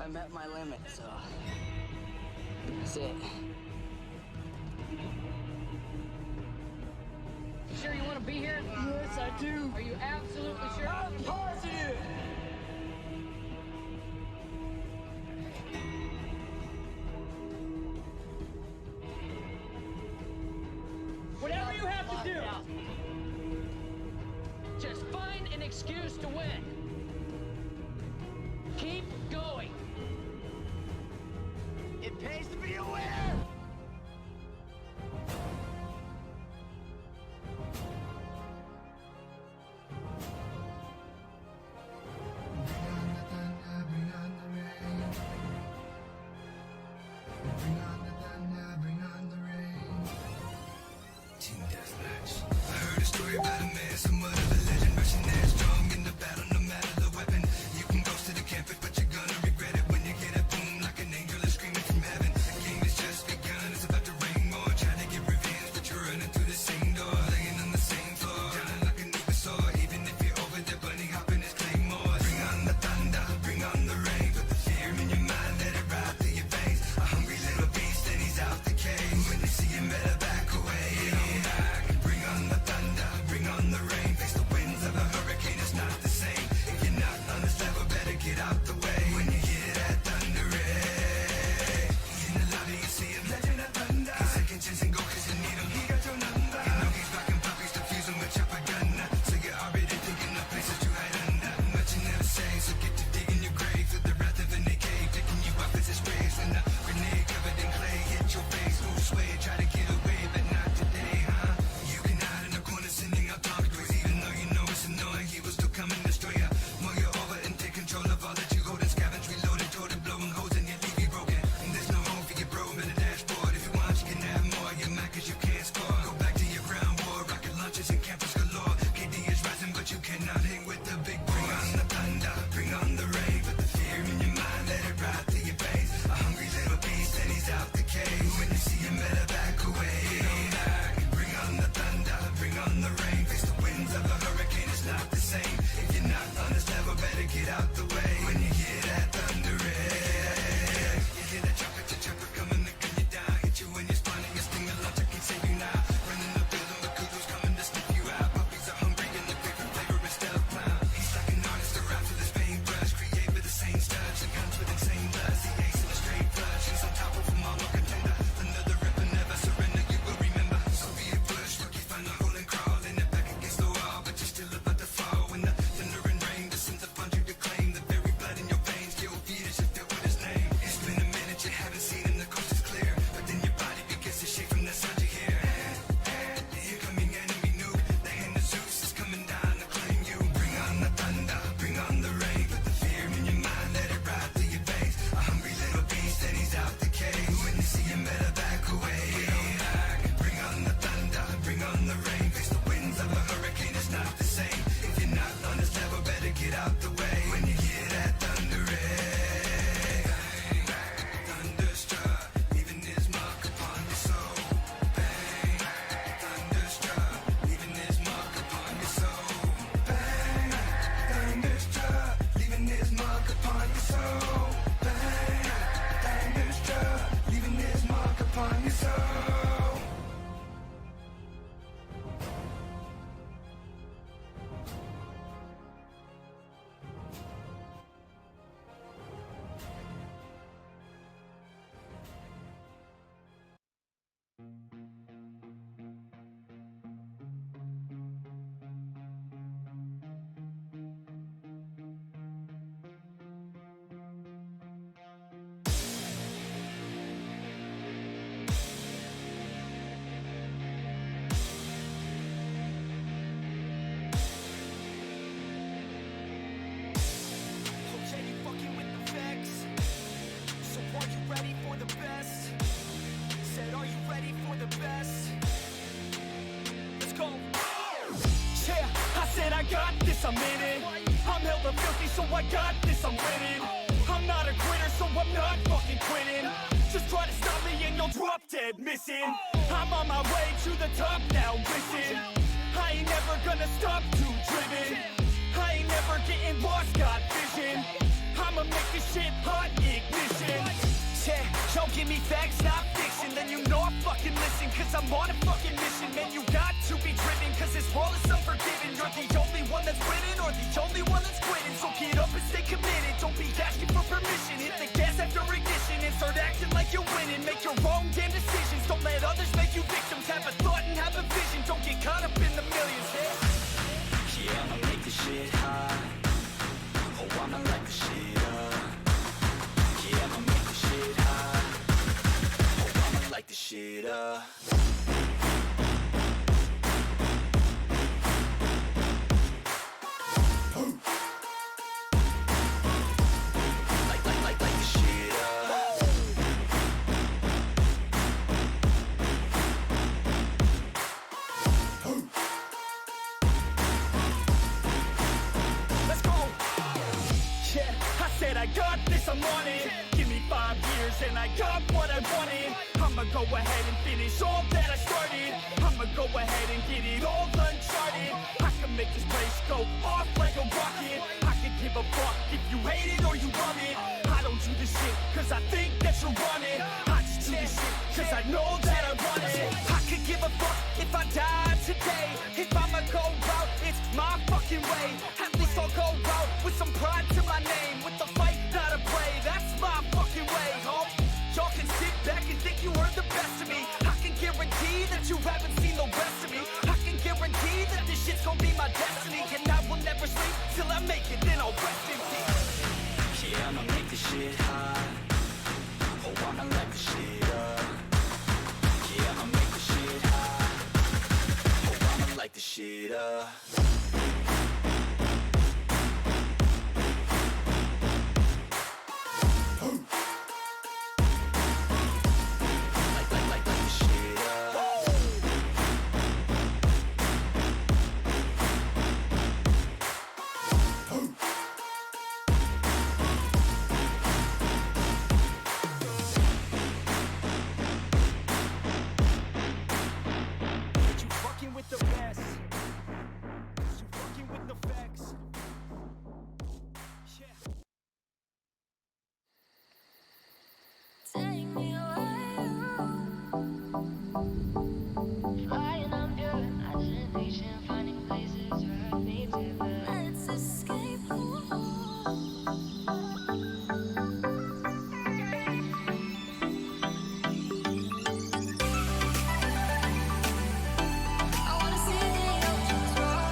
I met my limit, so that's it. You sure you want to be here? Yes, I do. Are you absolutely sure? I'm positive. Whatever you have to do, just find an excuse to win. Keep going. It pays to be a winner. Bring on the rain. Bring on the thunder, bring on the rain. Team deathmatch. I heard a story about a man, somewhat of a legend, rushing there strong in the battle, no matter the weapon. You can ghost to the campus, but you're gonna regret it when you get a boom like an angel is screaming from heaven. The game has just begun, it's about to rain more. Trying to get revenge, but you're running through the same door, laying on the same floor, down like a neighbor saw. Even if you're over there, bunny hopping his claymore. Bring on the thunder, bring on the rain. Put the fear in your mind, let it ride through your veins. A hungry little beast, and he's out the cage. When you see him, better back away. Get on back. Bring on the thunder, bring on the rain. Face the winds of a hurricane, it's not the same. If you're not on this level, better get out the way. When you hear that thunder ray, in the lobby you see him, legend of thunder. Get second chance and go 'cause you need him. He got your number. You know he's rocking puppies, defuse him with chopper gun. So you're already thinking of places to hide under. But you never say, so get to digging your grave. Through the wrath of an AK, picking you up as his waves. When a grenade covered in clay hit your face, move sway, try to get away, but not today, huh? You can hide in the corner sending out topics, even though you know it's annoying. He was still coming to destroy ya. Mow you over and take control of all that you hold and scavenge, reloaded, toted, blowing holes in your TV broken. And there's no home for your bro, but a dashboard. If you want, you can have more. You're mad 'cause you can't score. Go back to your ground war, rocket launchers and campus galore. KD is rising, but you cannot hang with the big boys. Bring on the thunder, bring on the rain. Put the fear in your mind, let it ride through your veins. A hungry little beast, and he's out the cage. When you see him, better back away. Get on back. Bring on the thunder, bring on the rain. Face the winds of a hurricane, it's not the same. If you're not on this level, better get out the way. When you hear that thunder ray, you hear that chopper coming to gun you down. Hit you when you're spawning, your stinger launch, I can save you now. Running the building, the kudos coming to sniff you out. Puppies are hungry and the favorite flavor is stealth clown. He's like an artist, a rap with his paintbrush. Create with the same studs and guns with insane bloods. The ace in a straight flush, he's on top of them all, no contender. Another ripper, never surrender, you will remember. Soviet Bush, rookie find a hole and crawl in it back against the wall, but you're still about to fall. When the thunder and rain descends upon you to claim the very blood in your veins, your fears should fill with his name. It's been a minute, you haven't seen him, the coast is clear, but then your body begins to shake from the sound you hear. The incoming enemy nuke, the hand of Zeus is coming down to claim you. Bring on the thunder, bring on the rain. Put the fear in your mind, let it ride through your veins. A hungry little beast, and he's out the cage. When you see him, better back away. Get on back. Bring on the thunder, bring on the rain. Face the winds of a hurricane, it's not the same. If you're not on this level, better get out the way. When you hear that thunder ray, bang, thunderstruck, leaving his mark upon your soul. Bang, thunderstruck, leaving his mark upon your soul. Bang, thunderstruck, leaving his mark upon your soul. Bang, thunderstruck, leaving his mark upon your soul. Okay, you fucking with the facts. So are you ready for the best? Said, are you ready for the best? Let's go. Yeah, I said I got this, I'm in it. I'm hella filthy, so I got this, I'm winning. I'm not a quitter, so I'm not fucking quitting. Just try to stop me and you'll drop dead missing. I'm on my way to the top now, listen. I ain't never gonna stop, too driven. I ain't never getting lost, got vision. I'ma make this shit hot, ignition. Yeah, yo, give me facts, not fiction. Then you know I fucking listen, cause I'm on a fucking mission. Man, you got to be driven, cause this world is unforgiving. You're the only one that's winning, or the only one that's quitting. So get up and stay committed, don't be asking for permission. Hit the gas after ignition and start acting like you're winning. Make your own damn decisions, don't let others make you victims. Have a thought and have a vision, don't get caught up in the millions. Yeah, I'ma make this shit hot. Oh, I'ma light the shit up. Yeah, I'ma make this shit hot. Oh, I'ma light the shit up. Light the shit up. Let's go. Yeah, I said I got this, I'm on it. Give me 5 years and I got what I wanted. I'ma go ahead and finish all that I started. I'ma go ahead and get it all uncharted. I can make this place go off like a rocket. I can give a fuck if you hate it or you love it. I don't do this shit cause I think that you're on it. I just do this shit cause I know that I want it. I could give a fuck if I die today. If I'ma go out, it's my fucking way. At least I'll go out with some pride to my name. With the fight, not a play, that's my fucking way, home. Y'all can sit back and think you heard the best of me. I can guarantee that you haven't seen the rest of me. I can guarantee that this shit's gonna be my destiny. And I will never sleep till I make it, then I'll rest in peace. Yeah, I'ma make this shit hot. Oh, I'ma light the shit up. Yeah, I'ma make this shit hot. Oh, I'ma light the shit up. Light the shit up. You fucking with the best. You fucking with the facts. Yeah. Take me away. Flying under imagination, finding places where I need to be. Let's escape. I wanna see the oceans roar.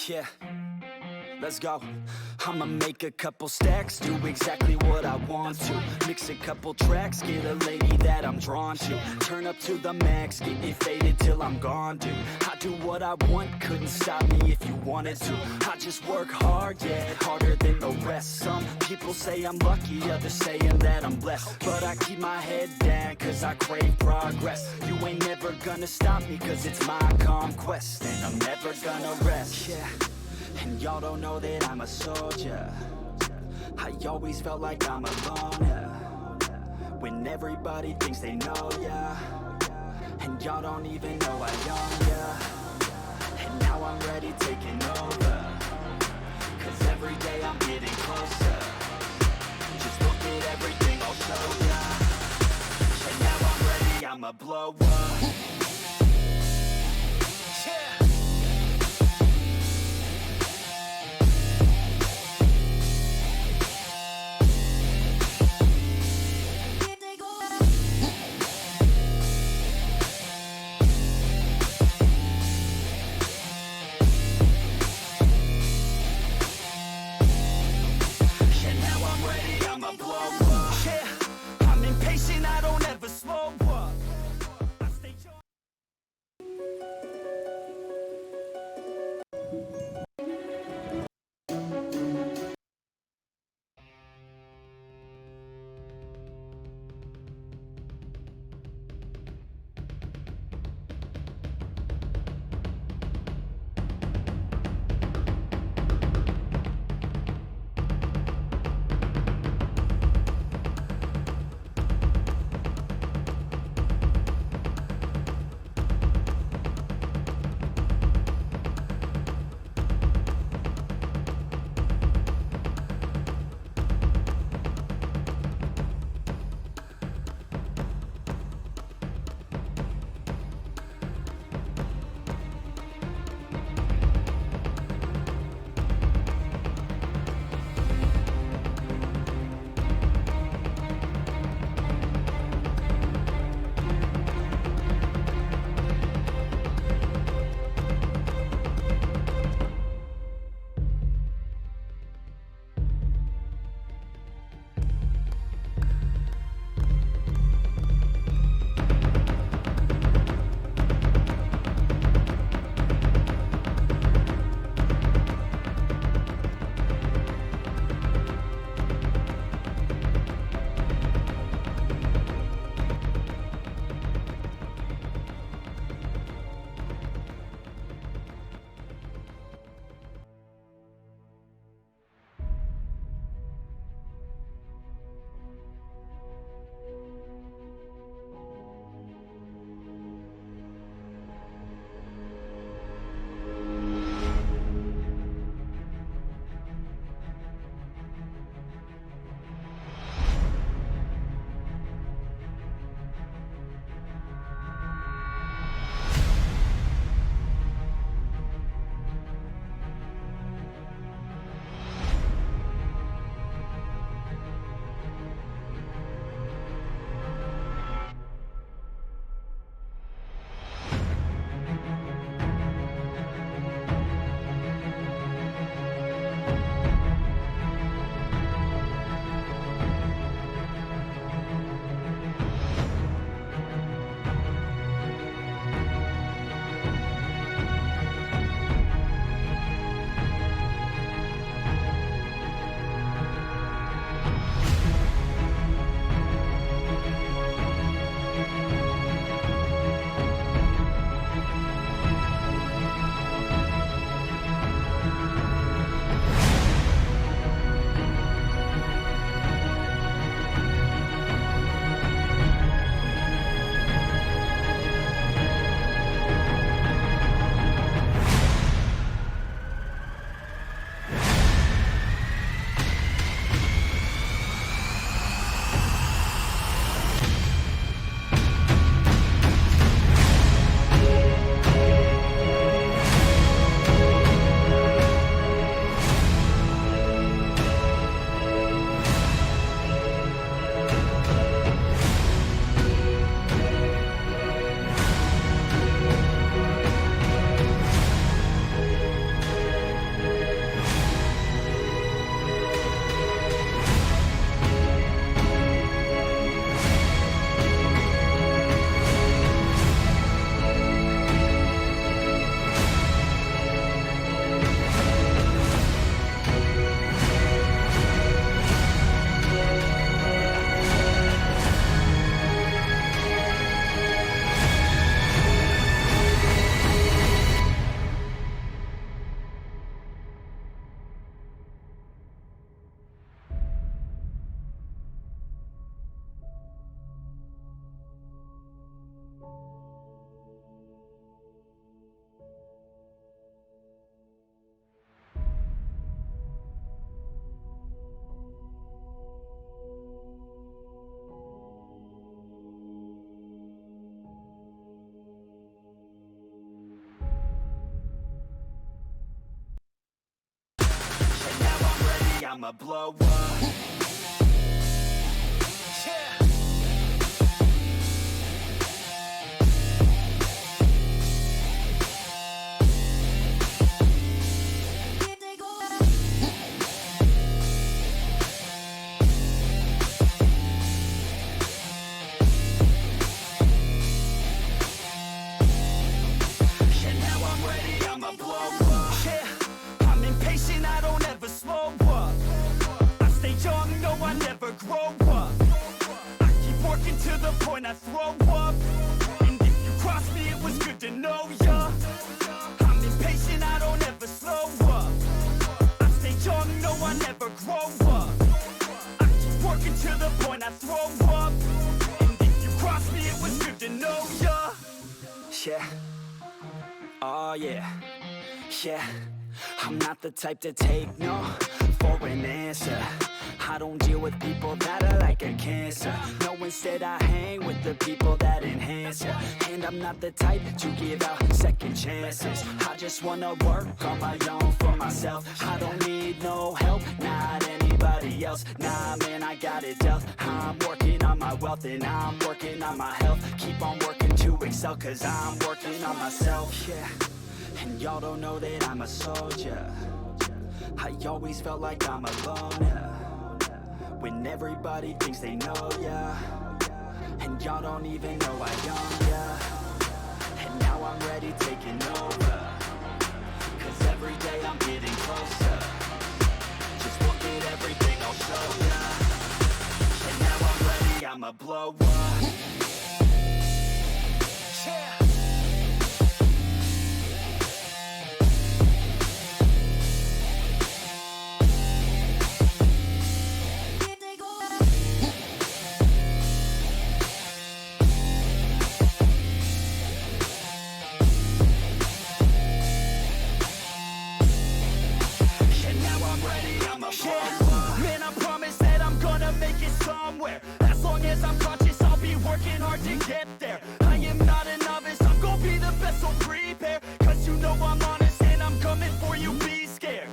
Yeah, let's go. I'ma make a couple stacks, do exactly what I want to. Mix a couple tracks, get a lady that I'm drawn to. Turn up to the max, get it faded till I'm gone, dude. I do what I want, couldn't stop me if you wanted to. I just work hard, yeah, harder than the rest. Some people say I'm lucky, others saying that I'm blessed. But I keep my head down, cause I crave progress. You ain't never gonna stop me, cause it's my conquest. And I'm never gonna rest, yeah. And y'all don't know that I'm a soldier. I always felt like I'm alone, yeah. When everybody thinks they know, yeah. And y'all don't even know I own, yeah. And now I'm ready taking over. Cause every day I'm getting closer. Just look at everything I'll show ya. And now I'm ready, I'ma blow up. Yeah. I'ma blow up. Yeah. I throw up, and if you cross me, it was good to know ya. I'm impatient, I don't ever slow up. I stay young, no, I never grow up. I keep working to the point I throw up, and if you cross me, it was good to know ya. Yeah, oh yeah, yeah. I'm not the type to take no for an answer. I don't deal with people that are like a cancer. No, instead I hang with the people that enhance ya. And I'm not the type to give out second chances. I just wanna work on my own for myself. I don't need no help, not anybody else. Nah, man, I got it dealt. I'm working on my wealth and I'm working on my health. Keep on working to excel, cause I'm working on myself. Yeah, and y'all don't know that I'm a soldier. I always felt like I'm alone, yeah. When everybody thinks they know ya, and y'all don't even know I own ya. And now I'm ready taking over, cause every day I'm getting closer. Just look at everything I'll show ya. And now I'm ready, I'ma blow up. Yeah. Man, I promise that I'm gonna make it somewhere. As long as I'm conscious, I'll be working hard to get there. I am not a novice, I'm gonna be the best, so prepare. Cause you know I'm honest and I'm coming for you, be scared.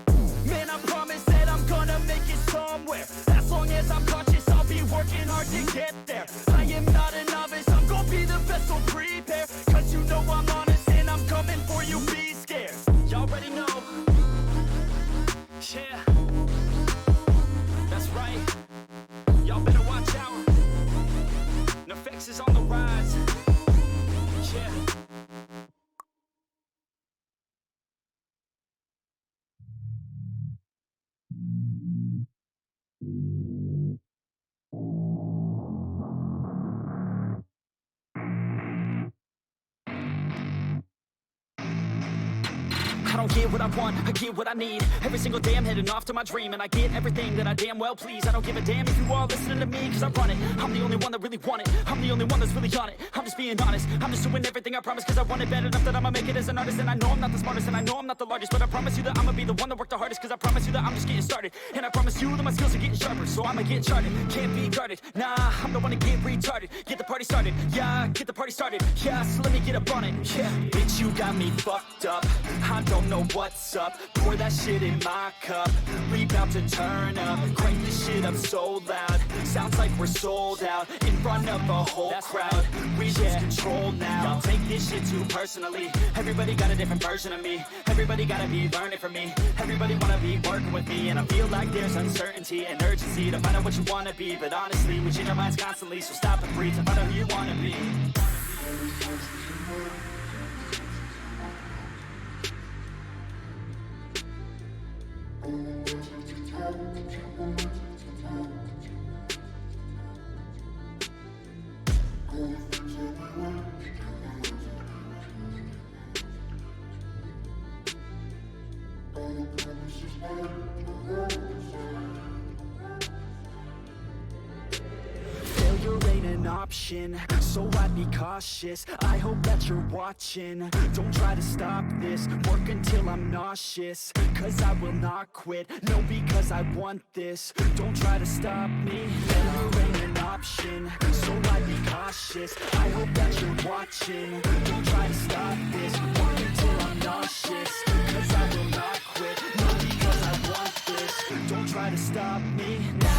Man, I promise that I'm gonna make it somewhere. As long as I'm conscious, I'll be working hard to get there. I am not a novice, I'm gonna be the best, so prepare. Cause you know I'm honest and I'm coming for you, be scared. Y'all already know. Yeah. That's right, y'all better watch out. Nefex is on the rise. Yeah. I don't get what I want, I get what I need. Every single day I'm heading off to my dream, and I get everything that I damn well please. I don't give a damn if you all listening to me, cause I run it. I'm the only one that really want it, I'm the only one that's really on it. I'm just being honest, I'm just doing everything I promise, cause I want it bad enough that I'ma make it as an artist. And I know I'm not the smartest, and I know I'm not the largest, but I promise you that I'ma be the one that worked the hardest. Cause I promise you that I'm just getting started, and I promise you that my skills are getting sharper. So I'ma get charted, can't be guarded. Nah, I'm the one to get retarded. Get the party started, yeah, get the party started. Yeah, so let me get up on it, yeah. Bitch, you got me fucked up, I don't know what's up. Pour that shit in my cup, we bout to turn up. Crank this shit up so loud, sounds like we're sold out. In front of a whole crowd, we lose control now. Y'all take this shit too personally. Everybody got a different version of me, everybody gotta be learning from me. Everybody wanna be working with me, and I feel like there's uncertainty and urgency to find out what you wanna be. But honestly, we change our minds constantly, so stop and breathe to find out who you wanna be. Failure ain't an option, so I'd be cautious. I hope that you're watching. Don't try to stop this, work until I'm nauseous. Cause I will not quit, no, because I want this. Don't try to stop me, failure ain't an option, so I'd be cautious. I hope that you're watching. Don't try to stop this, work until I'm nauseous. Cause I will not quit, no, because I want this. Don't try try to stop me now.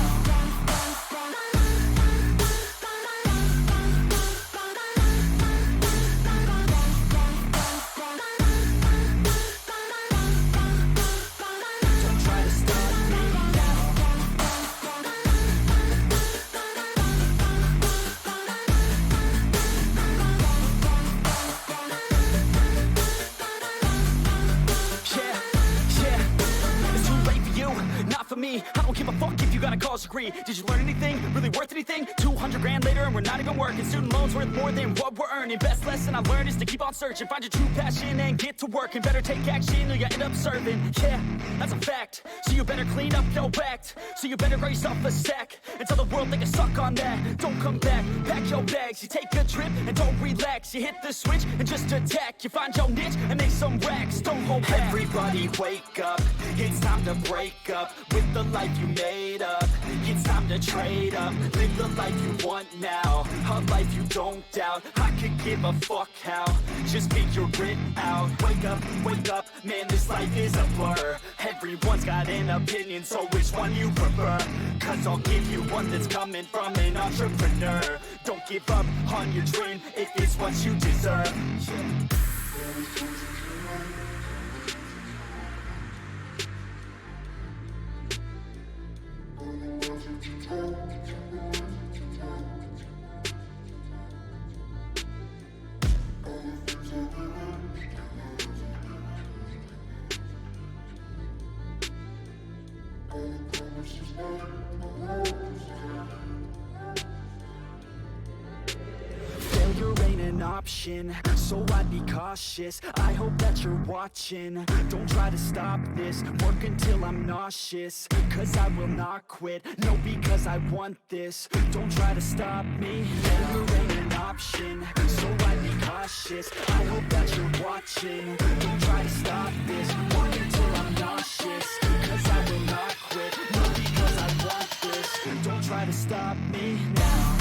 Me, I don't give a fuck if you got a college degree. Did you learn anything? Really worth anything? 200 grand later and we're not even working. Student loans worth more than what we're earning. Best lesson I learned is to keep on searching. Find your true passion and get to work. And better take action or you end up serving. Yeah, that's a fact. So you better clean up your act. So you better grab yourself a sack and tell the world they can suck on that. Don't come back, pack your bags. You take a trip and don't relax. You hit the switch and just attack. You find your niche and make some racks. Don't hold back. Everybody wake up. It's time to break up with the life you made up. It's time to trade up. Live the life you want now, a life you don't doubt. I could give a fuck how, just figure it out. Wake up, man, this life is a blur. Everyone's got an opinion, so which one you prefer? Cause I'll give you one that's coming from an entrepreneur. Don't give up on your dream if it's what you deserve. Failure ain't an option, so I'd be cautious. I hope that you're watching. Don't try to stop this, work until I'm nauseous. Cause I will not quit, no, because I want this. Don't try to stop me, failure ain't an option, so I'd be cautious. I hope that you're watching. Don't try to stop this, work until I'm nauseous. Cause I will not quit, no, because I want this. Don't try to stop me now.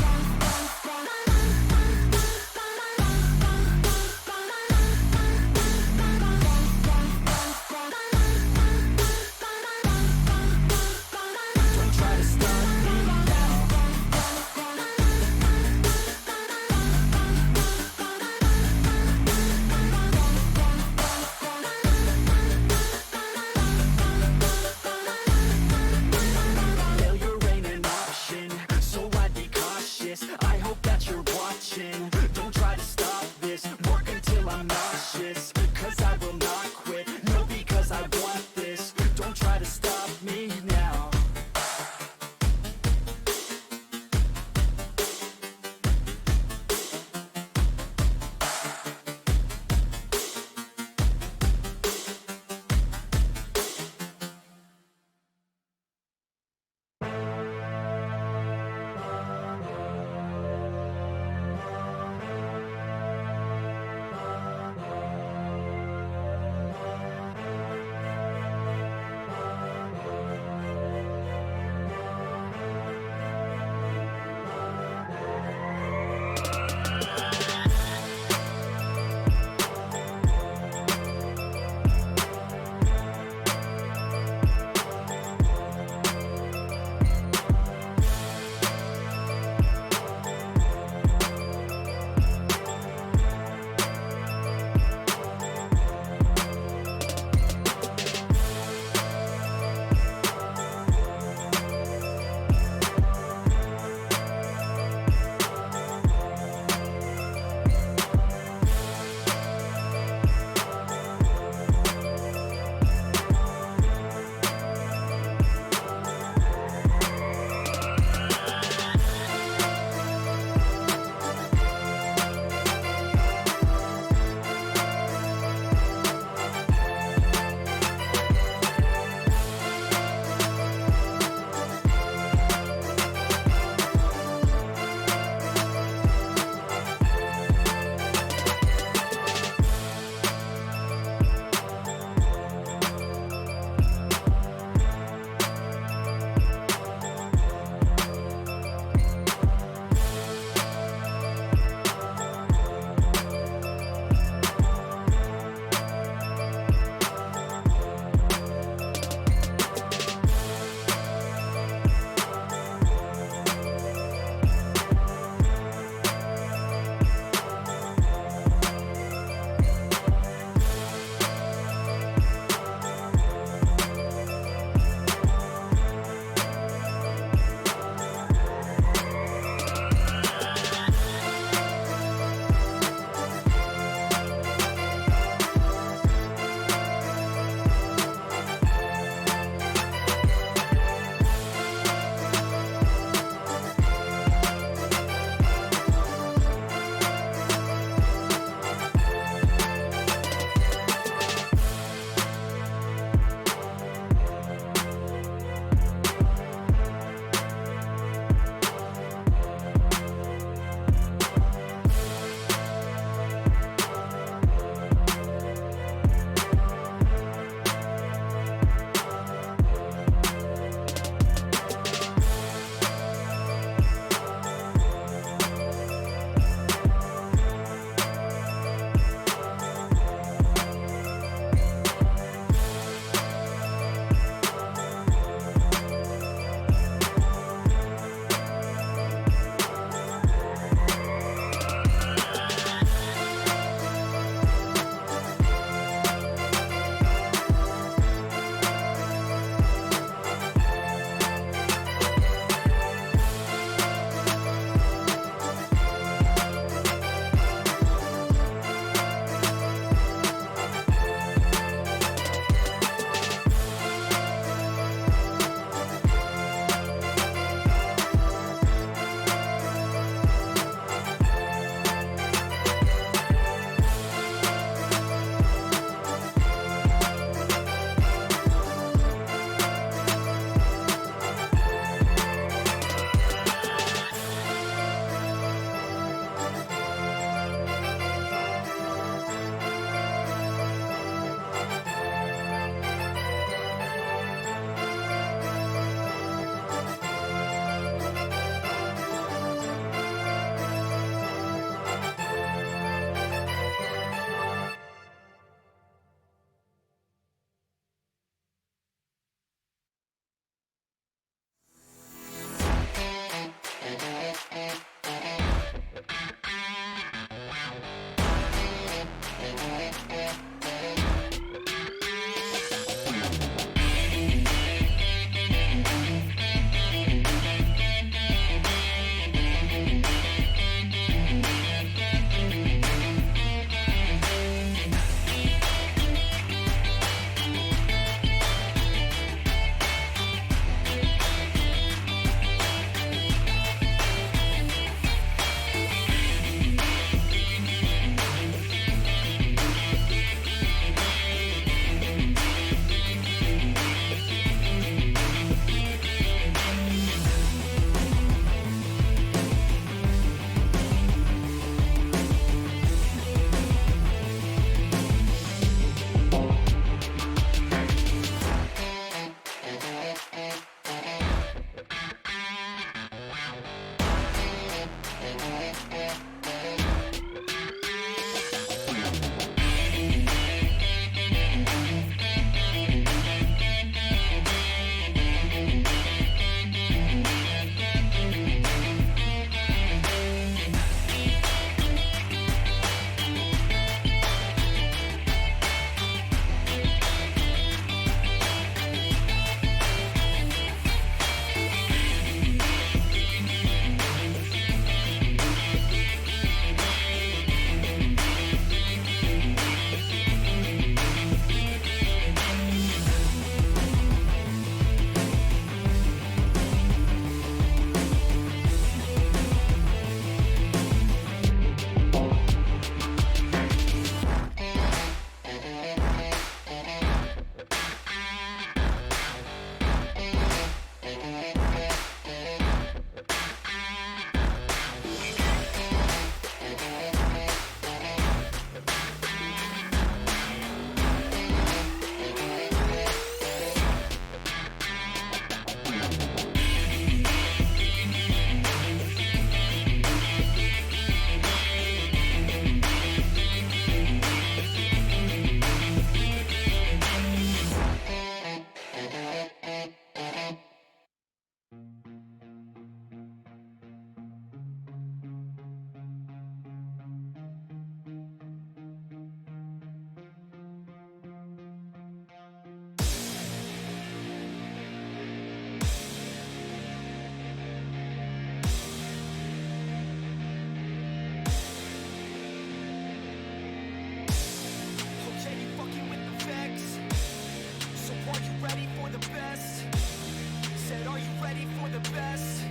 ready for the best?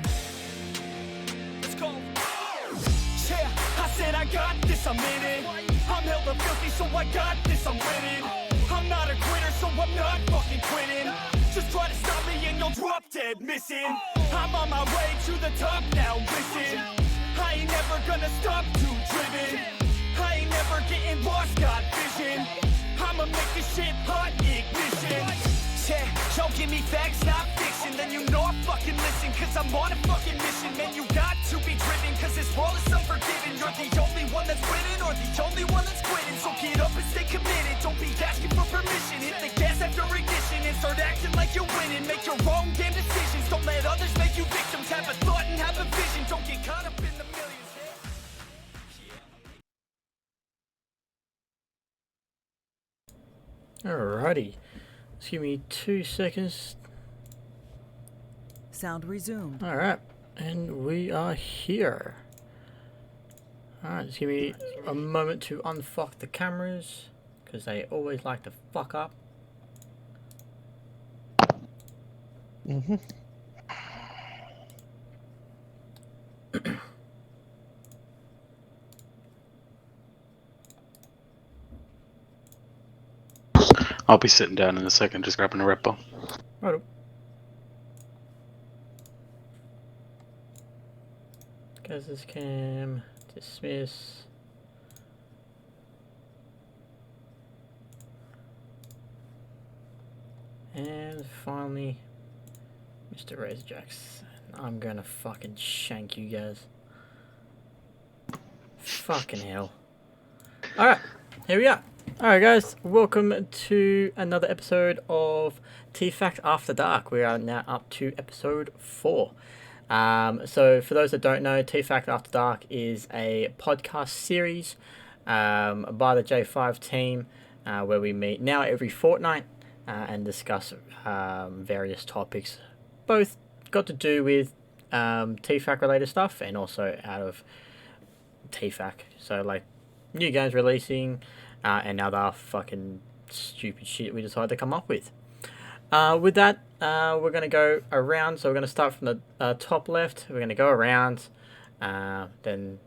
Let's go. Yeah, I said I got this, I'm in it. I'm hella filthy, so I got this, I'm winning. I'm not a quitter, so I'm not fucking quitting. Just try to stop me and you'll drop dead missing. I'm on my way to the top now, listen. I ain't never gonna stop, too driven. I ain't never getting lost, got vision. I'ma make this shit hot, ignition. Yeah, y'all give me facts, not fiction. Then you know I fucking listen, cause I'm on a fucking mission. Man, you got to be driven, cause this world is unforgiving. You're the only one that's winning, or the only one that's quitting. So get up and stay committed, don't be asking for permission. Hit the gas after ignition and start acting like you're winning. Make your own damn decisions, don't let others make you victims. Have a thought and have a vision, don't get caught up in the millions. Alrighty, just give me 2 seconds. Sound resumed. Alright, and we are here. Alright, just give me a moment to unfuck the cameras, because they always like to fuck up. I'll be sitting down in a second, just grabbing a Red Bull. Right. Gaz's cam, dismiss. And finally, Mr. Razorjax. I'm gonna fucking shank you guys. Fucking hell. Alright, here we are. Alright guys, welcome to another episode of TFAC After Dark. We are now up to episode 4. So for those that don't know, TFAC After Dark is a podcast series by the J5 team where we meet now every fortnight and discuss various topics, both got to do with TFAC related stuff and also out of TFAC. So like new games releasing, and other fucking stupid shit we decided to come up with. With that, we're going to go around. So we're going to start from the top left. We're going to go around, then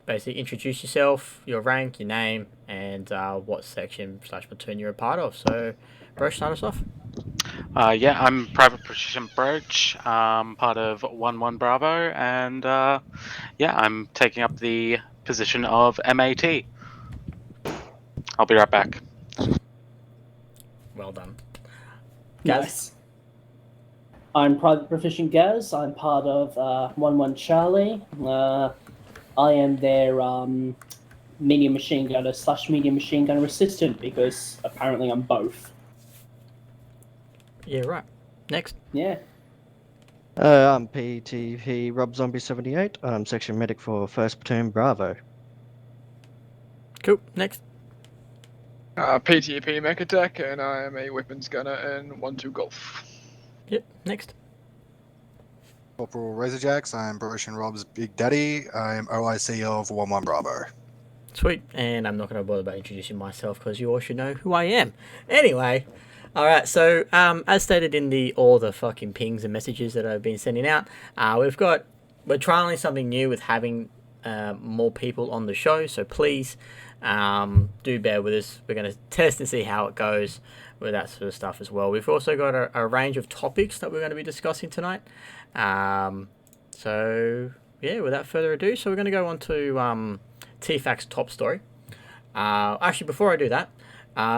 basically introduce yourself, your rank, your name, and what section / platoon you're a part of. So, Broche, start us off. Yeah, I'm Private Precision Broche, part of 1-1 Bravo, and yeah, I'm taking up the position of MAT. I'll be right back. Well done. Gaz? Nice. I'm Private Proficient Gaz. I'm part of 1-1 Charlie. I am their medium machine gunner / medium machine gunner assistant because apparently I'm both. Yeah, right. Next. Yeah. I'm PTP Rob Zombie 78. I'm section medic for 1st Platoon Bravo. Cool. Next. PTP MacAttack, and I am a weapons gunner in 1-2 Golf. Yep. Next. Corporal Razorjax, I'm Broche and Rob's Big Daddy. I am OIC of 1-1 Bravo. Sweet. And I'm not going to bother about introducing myself because you all should know who I am. Anyway. Alright, so as stated in all the fucking pings and messages that I've been sending out, we're trialing something new with having more people on the show, so please do bear with us. We're going to test and see how it goes with that sort of stuff as well. We've also got a range of topics that we're going to be discussing tonight. So yeah, without further ado, so we're going to go on to TFAC's top story. Actually, before I do that,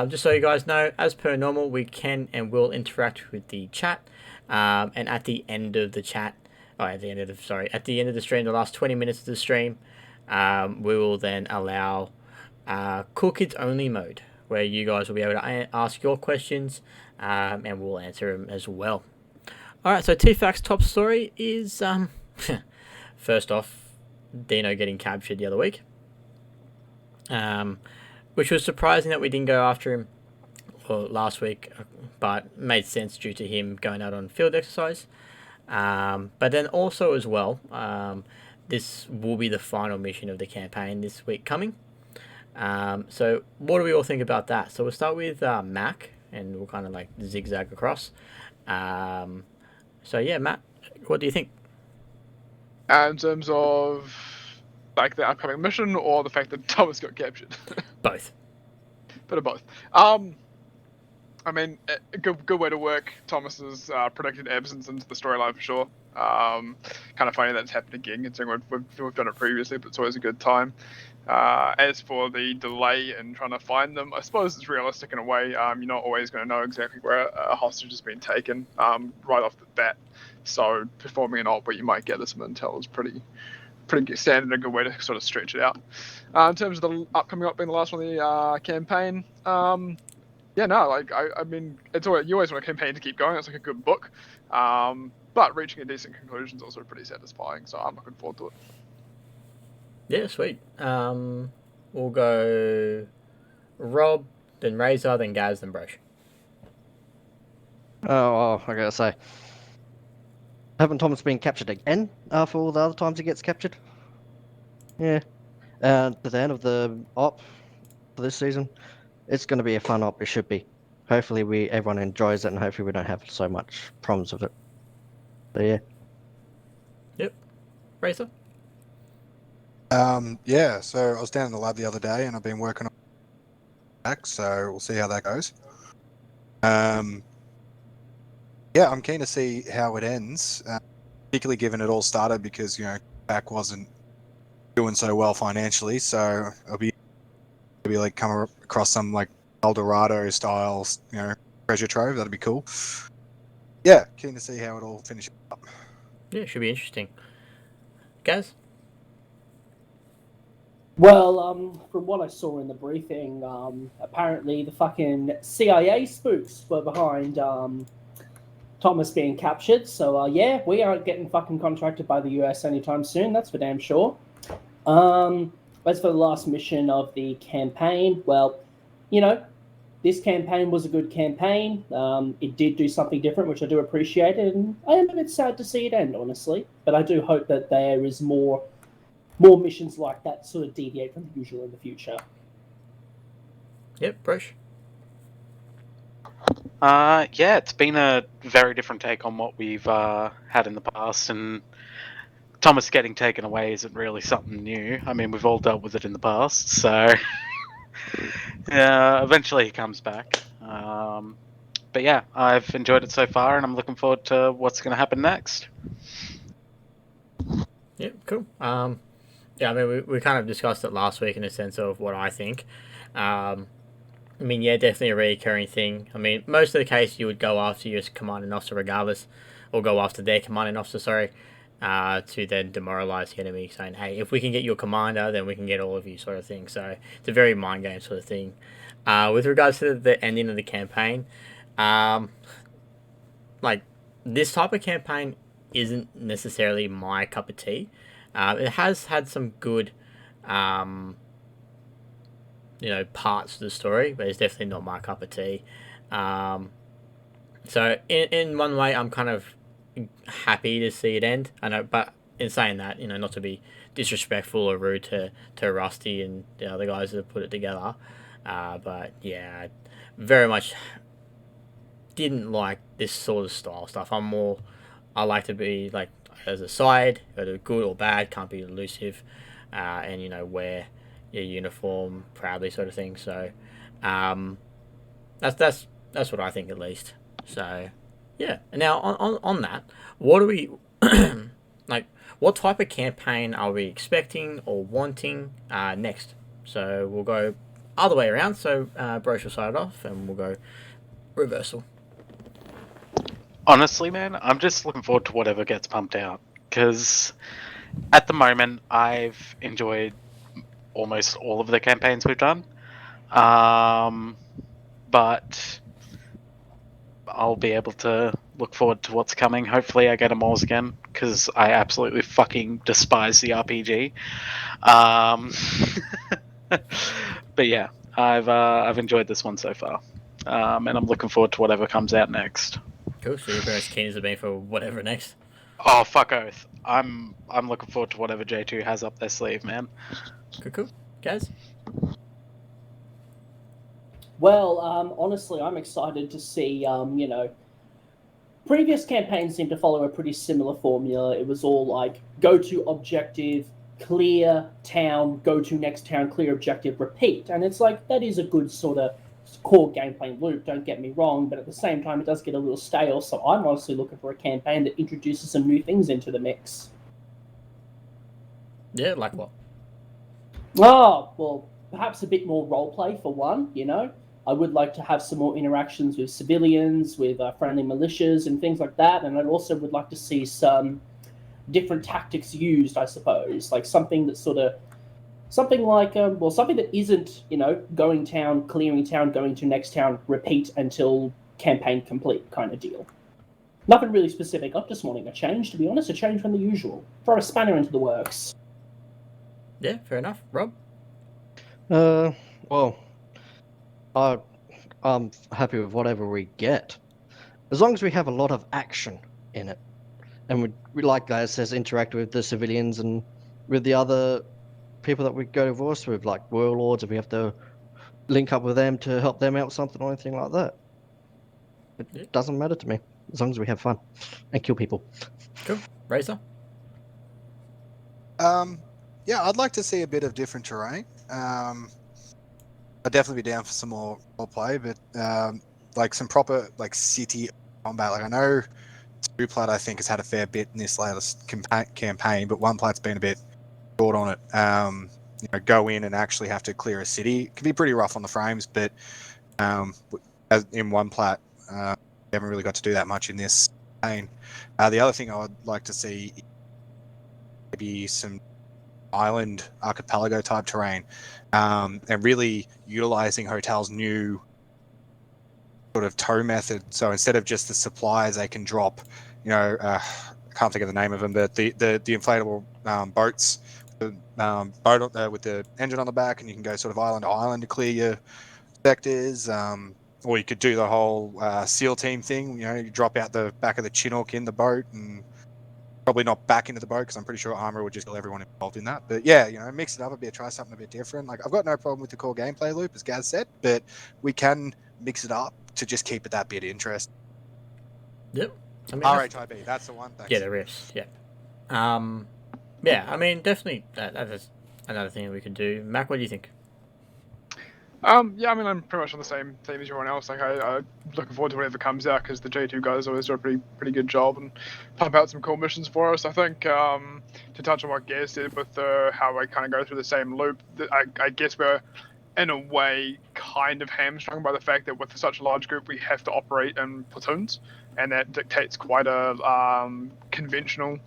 just so you guys know, as per normal, we can and will interact with the chat. And at the end of the chat, at the end of the stream, the last 20 minutes of the stream, we will then allow Cool Kids Only mode, where you guys will be able to ask your questions, and we'll answer them as well. Alright, so TFAC's top story is, first off, Dino getting captured the other week. Which was surprising that we didn't go after him last week, but made sense due to him going out on field exercise. But then also as well, this will be the final mission of the campaign this week coming. So what do we all think about that? So we'll start with Mac, and we'll kind of like zigzag across. So yeah, Matt, what do you think? In terms of like the upcoming mission or the fact that Thomas got captured? Both. Bit of both. I mean, a good way to work Thomas's predicted absence into the storyline for sure. Kind of funny that it's happened again, considering we've done it previously, but it's always a good time. As for the delay in trying to find them, I suppose it's realistic in a way. You're not always going to know exactly where a hostage has been taken right off the bat. So performing an op where you might gather some intel is pretty standard and a good way to sort of stretch it out. In terms of the upcoming op being the last one of the campaign, yeah, no, like I mean, you always want a campaign to keep going. It's like a good book, but reaching a decent conclusion is also pretty satisfying. So I'm looking forward to it. Yeah, sweet. We'll go Rob, then Razor, then Gaz, then Broche. Oh, I gotta say, haven't Thomas been captured again after all the other times he gets captured? Yeah. And at the end of the op for this season, it's going to be a fun op. It should be. Hopefully, everyone enjoys it, and hopefully, we don't have so much problems with it. But yeah. Yep. Razor. Yeah. So I was down in the lab the other day, and I've been working on back. So we'll see how that goes. Yeah, I'm keen to see how it ends, particularly given it all started because back wasn't doing so well financially. So I'll be maybe like come across some like El Dorado style, treasure trove. That'd be cool. Yeah, keen to see how it all finishes up. Yeah, it should be interesting. Gaz? Well, from what I saw in the briefing, apparently the fucking CIA spooks were behind Thomas being captured. So, yeah, we aren't getting fucking contracted by the US anytime soon. That's for damn sure. As for the last mission of the campaign, well, this campaign was a good campaign. It did do something different, which I do appreciate, and I am a bit sad to see it end, honestly. But I do hope that there is more missions like that sort of deviate from the usual in the future. Yep, Broche. Yeah, it's been a very different take on what we've had in the past, and Thomas getting taken away isn't really something new. I mean, we've all dealt with it in the past, so yeah, eventually he comes back. But yeah, I've enjoyed it so far, and I'm looking forward to what's going to happen next. Yep, cool. Yeah, I mean, we kind of discussed it last week in a sense of what I think. I mean, yeah, definitely a recurring thing. I mean, most of the case you would go after your commanding officer regardless, or go after their commanding officer, sorry, to then demoralize the enemy, saying, hey, if we can get your commander, then we can get all of you, sort of thing. So it's a very mind game sort of thing. With regards to the ending of the campaign, like, this type of campaign isn't necessarily my cup of tea. It has had some good, parts of the story, but it's definitely not my cup of tea. So in one way, I'm kind of happy to see it end. I know, but in saying that, not to be disrespectful or rude to Rusty and the other guys that have put it together, but yeah, I very much didn't like this sort of style stuff. I like to be like as a side, whether good or bad, can't be elusive, and wear your uniform proudly, sort of thing. So, that's what I think at least. So, yeah. And now on that, what do we like? What type of campaign are we expecting or wanting next? So we'll go other way around. So Broche will start it off, and we'll go reversal. Honestly, man, I'm just looking forward to whatever gets pumped out, because at the moment I've enjoyed almost all of the campaigns we've done, but I'll be able to look forward to what's coming. Hopefully I get them all again, because I absolutely fucking despise the RPG. But yeah, I've enjoyed this one so far, and I'm looking forward to whatever comes out next. Cool. So you're as keen as it been for whatever next. Oh, fuck oath. I'm looking forward to whatever J2 has up their sleeve, man. Cool. Guys? Well, honestly, I'm excited to see, previous campaigns seem to follow a pretty similar formula. It was all like go to objective, clear town, go to next town, clear objective, repeat. And it's like that is a good sort of core gameplay loop, don't get me wrong, but at the same time it does get a little stale, so I'm honestly looking for a campaign that introduces some new things into the mix. Yeah, like what? Oh, well, perhaps a bit more roleplay for one, you know? I would like to have some more interactions with civilians, with friendly militias and things like that, and I also would like to see some different tactics used, I suppose, like something that's sort of something like something that isn't, you know, going town, clearing town, going to next town, repeat until campaign complete kind of deal. Nothing really specific. I'm just wanting a change, to be honest, a change from the usual. Throw a spanner into the works. Yeah, fair enough. Rob? Well, I'm happy with whatever we get, as long as we have a lot of action in it, and we like guys says interact with the civilians and with the other people that we go to voice with, like warlords, if we have to link up with them to help them out with something or anything like that. It doesn't matter to me, as long as we have fun and kill people. Cool. Razor? Yeah, I'd like to see a bit of different terrain. I'd definitely be down for some more roleplay, but like some proper like city combat. Like I know Two Plat I think has had a fair bit in this latest campaign, but One Plat's been a bit short on it. You know, go in and actually have to clear a city. It can be pretty rough on the frames, but as in One Plat, we haven't really got to do that much in this campaign. The other thing I would like to see is maybe some island archipelago type terrain, and really utilizing Hotel's new sort of tow method. So instead of just the supplies, they can drop, you know, I can't think of the name of them, but the inflatable boats, boat with the engine on the back, and you can go sort of island to island to clear your sectors. Or you could do the whole SEAL team thing. You know, you drop out the back of the Chinook in the boat, and probably not back into the boat because I'm pretty sure ArmA would just kill everyone involved in that. But yeah, you know, mix it up a bit, try something a bit different. Like I've got no problem with the core gameplay loop, as Gaz said, but we can mix it up to just keep it that bit interesting. Yep. I mean, RHIB, that's the one. Thanks. Yeah, there is. Yeah. Yeah, I mean, definitely that's another thing that we could do. Mac, what do you think? Yeah, I mean, I'm pretty much on the same theme as everyone else. Like, I'm looking forward to whatever comes out because the J2 guys always do a pretty good job and pump out some cool missions for us. I think to touch on what Gaz said with how I kind of go through the same loop, I guess we're in a way kind of hamstrung by the fact that with such a large group we have to operate in platoons, and that dictates quite a conventional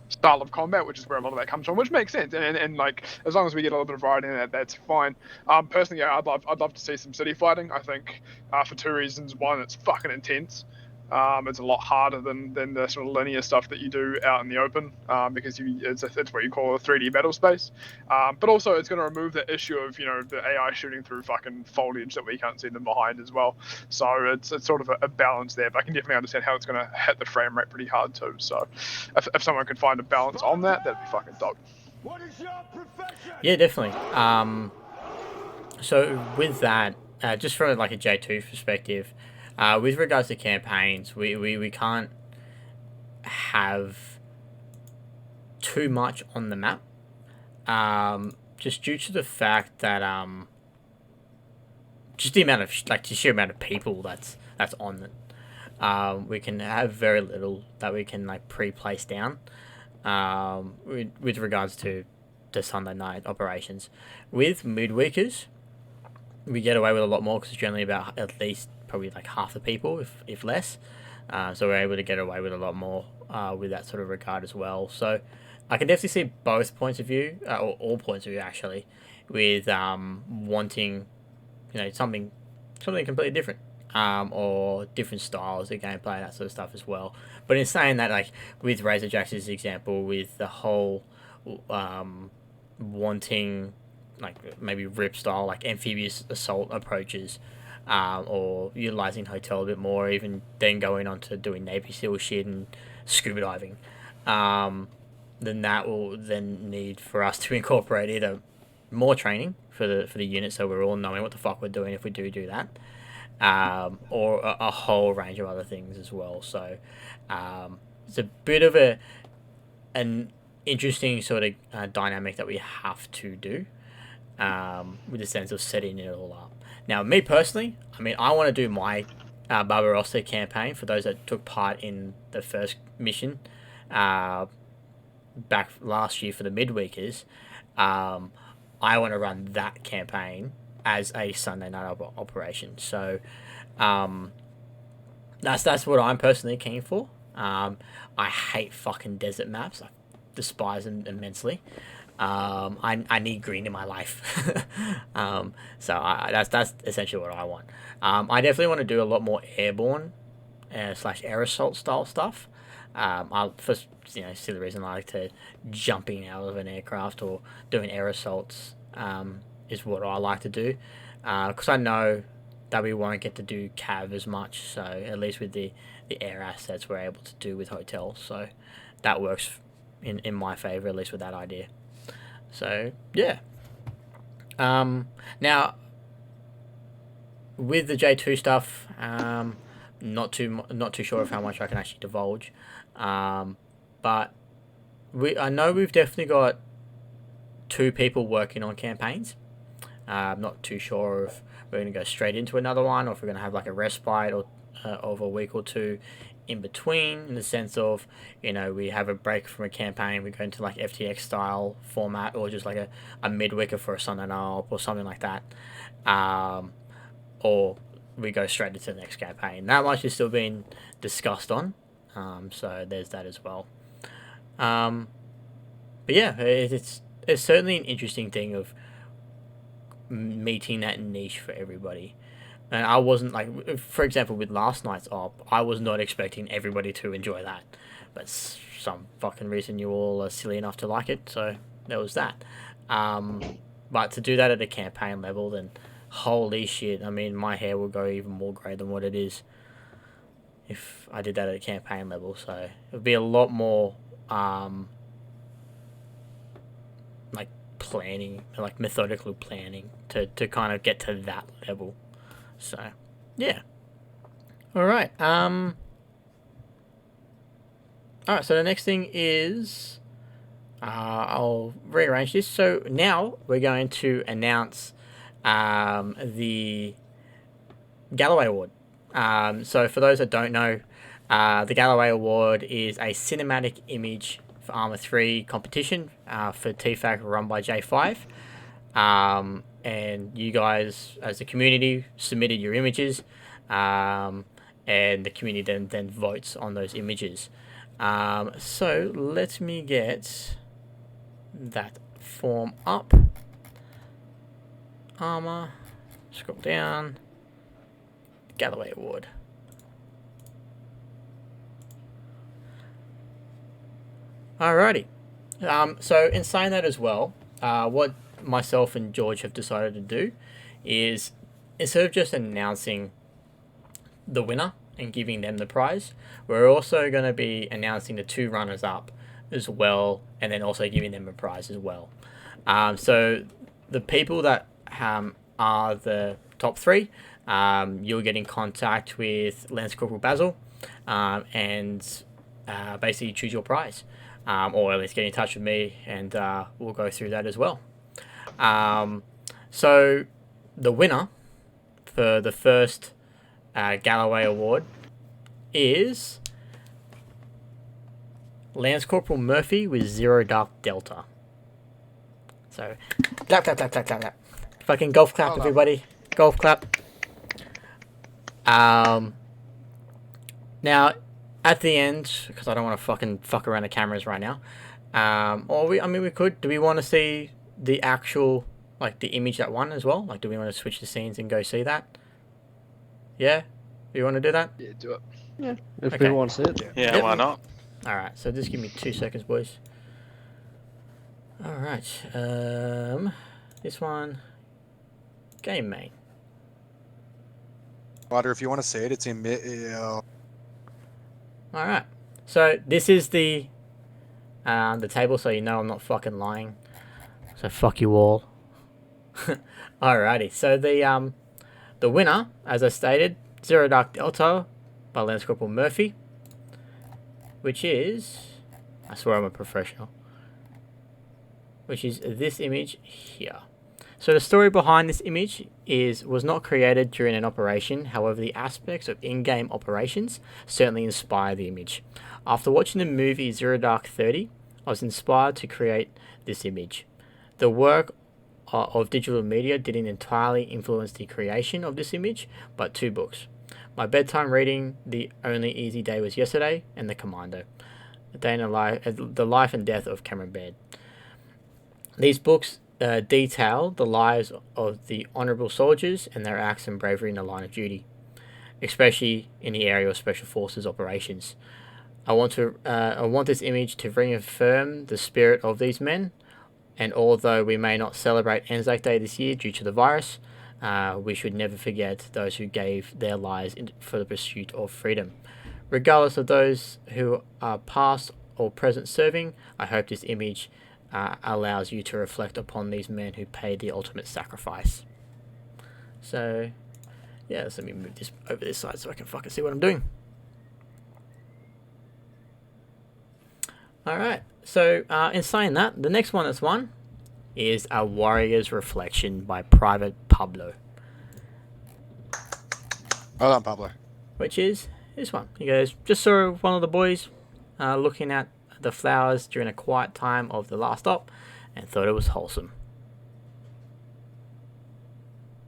style of combat, which is where a lot of that comes from, which makes sense. And like, as long as we get a little bit of variety in that, that's fine. Personally, yeah, I'd love to see some city fighting. I think for two reasons. One, it's fucking intense. It's a lot harder than the sort of linear stuff that you do out in the open, because it's what you call a 3D battle space. But also, it's going to remove the issue of, you know, the AI shooting through fucking foliage that we can't see them behind as well. So it's sort of a balance there. But I can definitely understand how it's going to hit the frame rate pretty hard too. So if someone could find a balance on that, that'd be fucking dope. Yeah, definitely. So with that, just from like a J2 perspective, with regards to campaigns, we can't have too much on the map, just due to the fact that just the amount of the sheer amount of people that's on it. We can have very little that we can like pre-place down, with regards to the Sunday night operations. With midweekers, we get away with a lot more because it's generally about at least probably like half the people, if less. So we're able to get away with a lot more with that sort of regard as well. So I can definitely see both points of view, or all points of view actually, with wanting, you know, something completely different, or different styles of gameplay, that sort of stuff as well. But in saying that, like with Razorjax's example, with the whole wanting like maybe RIP style, like amphibious assault approaches, or utilizing Hotel a bit more, even then going on to doing Navy SEAL shit and scuba diving, then that will then need for us to incorporate either more training for the unit, so we're all knowing what the fuck we're doing if we do that, or a whole range of other things as well. So it's a bit of an interesting sort of dynamic that we have to do, with the sense of setting it all up. Now, me personally, I mean, I want to do my Barbarossa campaign for those that took part in the first mission back last year for the midweekers. I want to run that campaign as a Sunday night operation. So that's what I'm personally keen for. I hate fucking desert maps. I despise them immensely. I need green in my life. That's essentially what I want. I definitely want to do a lot more airborne slash air assault style stuff. First, silly reason I like to jumping out of an aircraft or doing air assaults is what I like to do, because I know that we won't get to do cav as much. So at least with the air assets, we're able to do with hotels. So that works in my favor, at least with that idea. So yeah. Now with the J2 stuff, not too sure of how much I can actually divulge, but I know we've definitely got 2 people working on campaigns. I'm not too sure if we're going to go straight into another one, or if we're going to have like a respite or of a week or 2 in between, in the sense of, we have a break from a campaign, we go into like FTX style format, or just like a midweeker for a Sunday night or something like that, or we go straight into the next campaign. That much is still being discussed on, so there's that as well. But yeah, it's certainly an interesting thing of meeting that niche for everybody. And I wasn't like, for example, with last night's op, I was not expecting everybody to enjoy that, but some fucking reason you all are silly enough to like it, so there was that. But to do that at a campaign level, then holy shit, I mean, my hair will go even more grey than what it is if I did that at a campaign level. So it would be a lot more like planning, like methodical planning to kind of get to that level. So yeah. Alright, alright, so the next thing is I'll rearrange this. So now we're going to announce the Galloway Award. So for those that don't know, the Galloway Award is a cinematic image for ArmA 3 competition for TFAC run by J5. And you guys, as a community, submitted your images, and the community then votes on those images. So let me get that form up. ArmA, scroll down, Galloway Award. Alrighty. So in saying that as well, what myself and George have decided to do is, instead of just announcing the winner and giving them the prize, we're also going to be announcing the 2 runners up as well, and then also giving them a prize as well. So the people that are the top 3, you'll get in contact with Lance Corporal Basil, and basically choose your prize, or at least get in touch with me, and we'll go through that as well. So the winner for the first Galloway Award is Lance Corporal Murphy with 0 Dark Delta. So clap, clap, clap, clap, clap, clap. Fucking golf clap, everybody. Golf clap. Now at the end, because I don't want to fucking fuck around the cameras right now, or we could. Do we want to see the actual, like, the image that won as well? Like, do we want to switch the scenes and go see that? Yeah? Do you want to do that? Yeah, do it. Yeah, if people want to see it. Yeah, Yep. why not? Alright, so just give me 2 seconds, boys. Alright, this one, game main. Ryder, if you want to see it, it's in Alright, so this is the table, so you know I'm not fucking lying. So fuck you all. Alrighty, so the The winner, as I stated, Zero Dark Delta by Lance Corporal Murphy, which is, I swear I'm a professional, which is this image here. So the story behind this image was not created during an operation, however the aspects of in-game operations certainly inspire the image. After watching the movie Zero Dark 30, I was inspired to create this image. The work of digital media didn't entirely influence the creation of this image, but 2 books. My bedtime reading, The Only Easy Day Was Yesterday, and The Commando, The Life and Death of Cameron Baird. These books detail the lives of the honourable soldiers and their acts and bravery in the line of duty, especially in the area of Special Forces operations. I want this image to reaffirm the spirit of these men, and although we may not celebrate Anzac Day this year due to the virus, we should never forget those who gave their lives for the pursuit of freedom. Regardless of those who are past or present serving, I hope this image allows you to reflect upon these men who paid the ultimate sacrifice. So, yeah, let me move this over this side so I can fucking see what I'm doing. Alright, so in saying that, the next one that's won is A Warrior's Reflection by Private Pablo. Well done, Pablo. Which is this one. He goes, just saw one of the boys looking at the flowers during a quiet time of the last op and thought it was wholesome.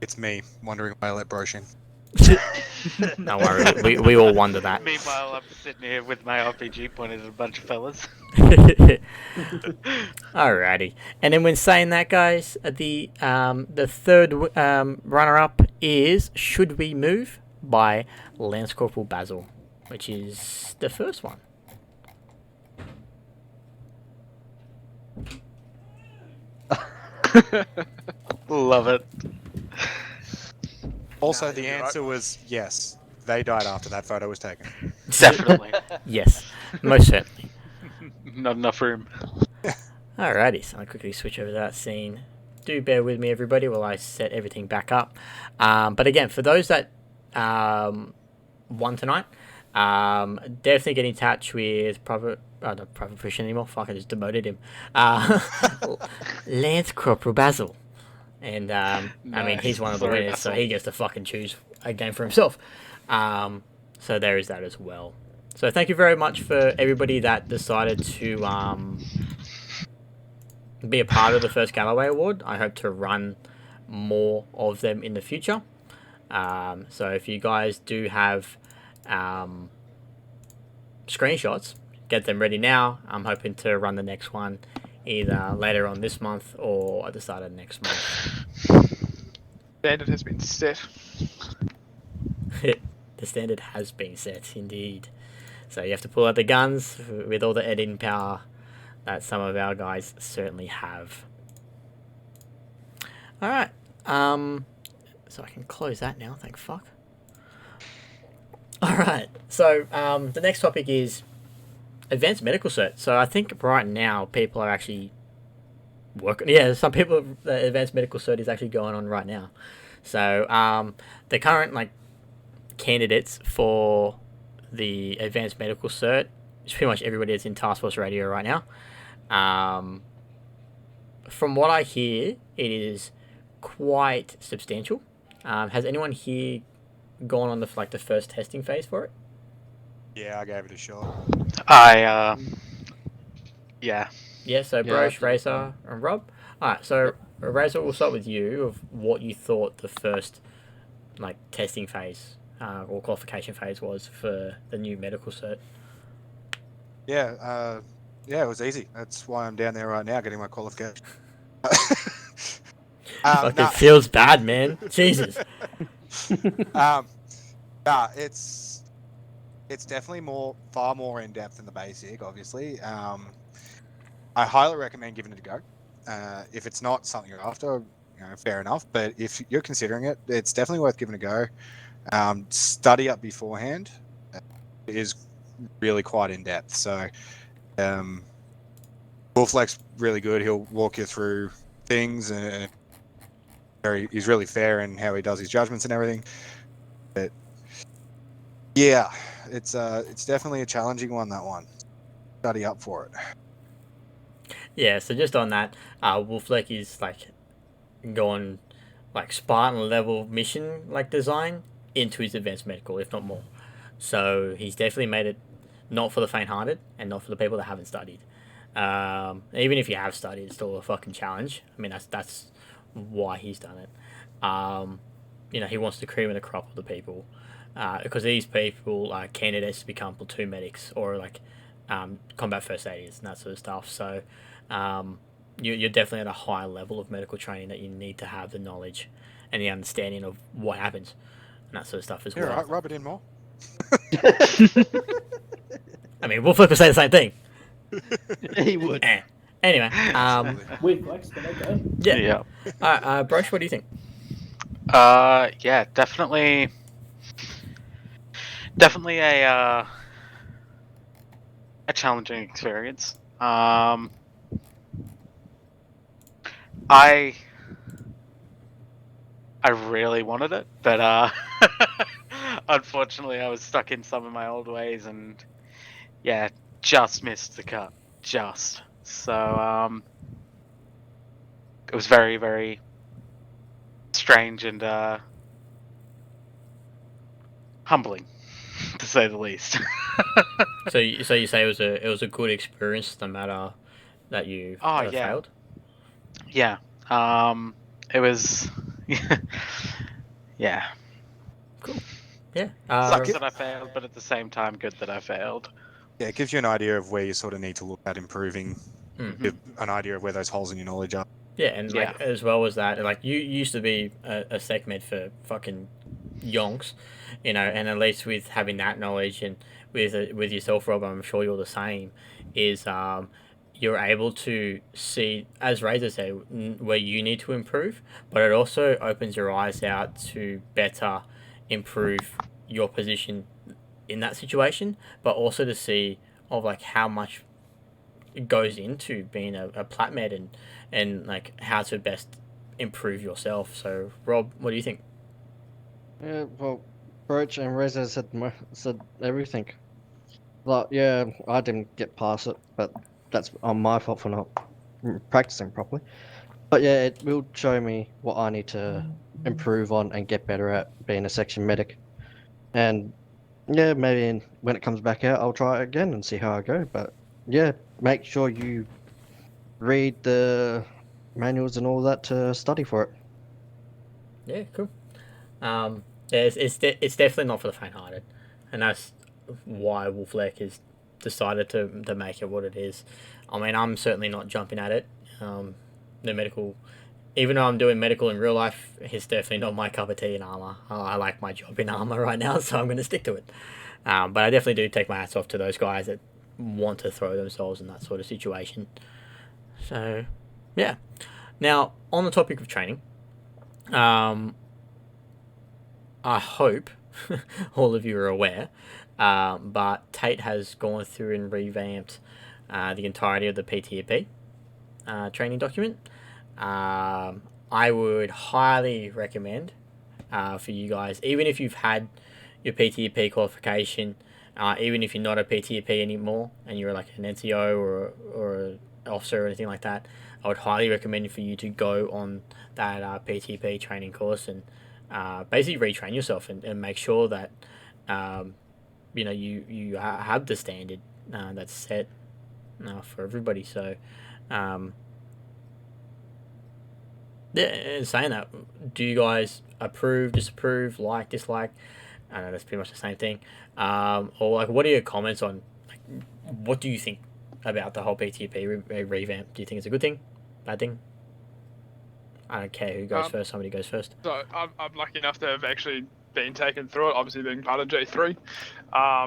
It's me, wondering why I let Broche in. Don't worry, we all wonder that. Meanwhile, I'm sitting here with my RPG pointed at a bunch of fellas. Alrighty. And then when saying that, guys, the third runner-up is Should We Move by Lance Corporal Basil, which is the first one. Love it. Also, the answer was yes. They died after that photo was taken. Definitely. Yes, most certainly. Not enough room. Alrighty, so I'll quickly switch over to that scene. Do bear with me, everybody, while I set everything back up. But again, for those that won tonight, definitely get in touch with not Private Christian anymore. Fuck, I just demoted him. Lance Corporal Basil. And, I mean, he's one of the Sorry, winners, so Basil. he gets to fucking choose a game for himself. So there is that as well. So thank you very much for everybody that decided to be a part of the first Galloway Award. I hope to run more of them in the future. So if you guys do have screenshots, get them ready now. I'm hoping to run the next one either later on this month or at the start of next month. Standard has been set. The standard has been set, indeed. So you have to pull out the guns with all the editing power that some of our guys certainly have. Alright, so I can close that now, thank fuck. Alright, so the next topic is advanced medical cert. So I think right now people are actually working. Yeah, some people, the advanced medical cert is actually going on right now. So the current candidates for the advanced medical cert is pretty much everybody that's in Taskforce Radio right now. From what I hear, it is quite substantial. Has anyone here gone on the first testing phase for it? Yeah, I gave it a shot. Yeah. Yeah, so Broche, Razor, and Rob. Alright, so Razor, we'll start with you of what you thought the first testing phase or qualification phase was for the new medical cert. Yeah, it was easy. That's why I'm down there right now getting my qualification. It feels bad, man. Jesus. It's definitely far more in depth than the basic. Obviously, I highly recommend giving it a go. If it's not something you're after, fair enough. But if you're considering it, it's definitely worth giving it a go. Study up beforehand. It is really quite in depth. So, Wolfleck's really good. He'll walk you through things and he's really fair in how he does his judgments and everything. But yeah, it's definitely a challenging one. That one, study up for it. Yeah, so just on that, Wolflek is like going like Spartan level mission like design into his advanced medical, if not more. So he's definitely made it not for the faint-hearted and not for the people that haven't studied. Even if you have studied, it's still a fucking challenge. I mean, that's why he's done it. He wants the cream of the crop of the people, because these people are candidates to become platoon medics or like combat first aiders and that sort of stuff. So you're definitely at a high level of medical training that you need to have the knowledge and the understanding of what happens and that sort of stuff as well. Right, rub it in more. I mean, Wolflek would say the same thing. He would. Anyway, Weird flex, but okay. yeah. Broche, what do you think? Yeah, definitely a challenging experience. I really wanted it, but unfortunately I was stuck in some of my old ways and yeah, just missed the cut. Just. So it was very, very strange and humbling, to say the least. So you say it was a good experience, no matter that you failed. Yeah. It was. Yeah. Cool. Yeah. Sucks that I failed, but at the same time, good that I failed. Yeah, it gives you an idea of where you sort of need to look at improving. Mm-hmm. Give an idea of where those holes in your knowledge are. Yeah, and like as well as that, like you used to be a sec med for fucking yonks, and at least with having that knowledge and with yourself, Rob, I'm sure you're the same. Is you're able to see, as Razor said, where you need to improve, but it also opens your eyes out to better improve your position in that situation, but also to see of like how much it goes into being a plat med and like how to best improve yourself. So Rob, what do you think? Yeah, well, Broche and Reza said everything. Like, yeah, I didn't get past it, but that's on my fault for not practicing properly. But yeah, it will show me what I need to improve on and get better at being a section medic. And yeah, maybe when it comes back out, I'll try it again and see how I go. But yeah, make sure you read the manuals and all that to study for it. Yeah, cool. It's definitely not for the faint-hearted, and that's why Wolflek has decided to make it what it is. I mean, I'm certainly not jumping at it. The medical, even though I'm doing medical in real life, it's definitely not my cup of tea in ArmA. I like my job in ArmA right now, so I'm going to stick to it. But I definitely do take my hats off to those guys that want to throw themselves in that sort of situation. So, yeah. Now, on the topic of training, I hope all of you are aware, but Tate has gone through and revamped the entirety of the PTEP training document. I would highly recommend for you guys, even if you've had your PTEP qualification, even if you're not a PTEP anymore and you're like an NCO or an officer or anything like that, I would highly recommend for you to go on that PTEP training course and basically retrain yourself and make sure that you have the standard that's set for everybody. So yeah, saying that, do you guys approve, disapprove, like, dislike? I know that's pretty much the same thing. Or like, what are your comments on? Like, what do you think about the whole PTEP revamp? Do you think it's a good thing, bad thing? I don't care who goes first. Somebody goes first. So I'm lucky enough to have actually been taken through it. Obviously, being part of J3,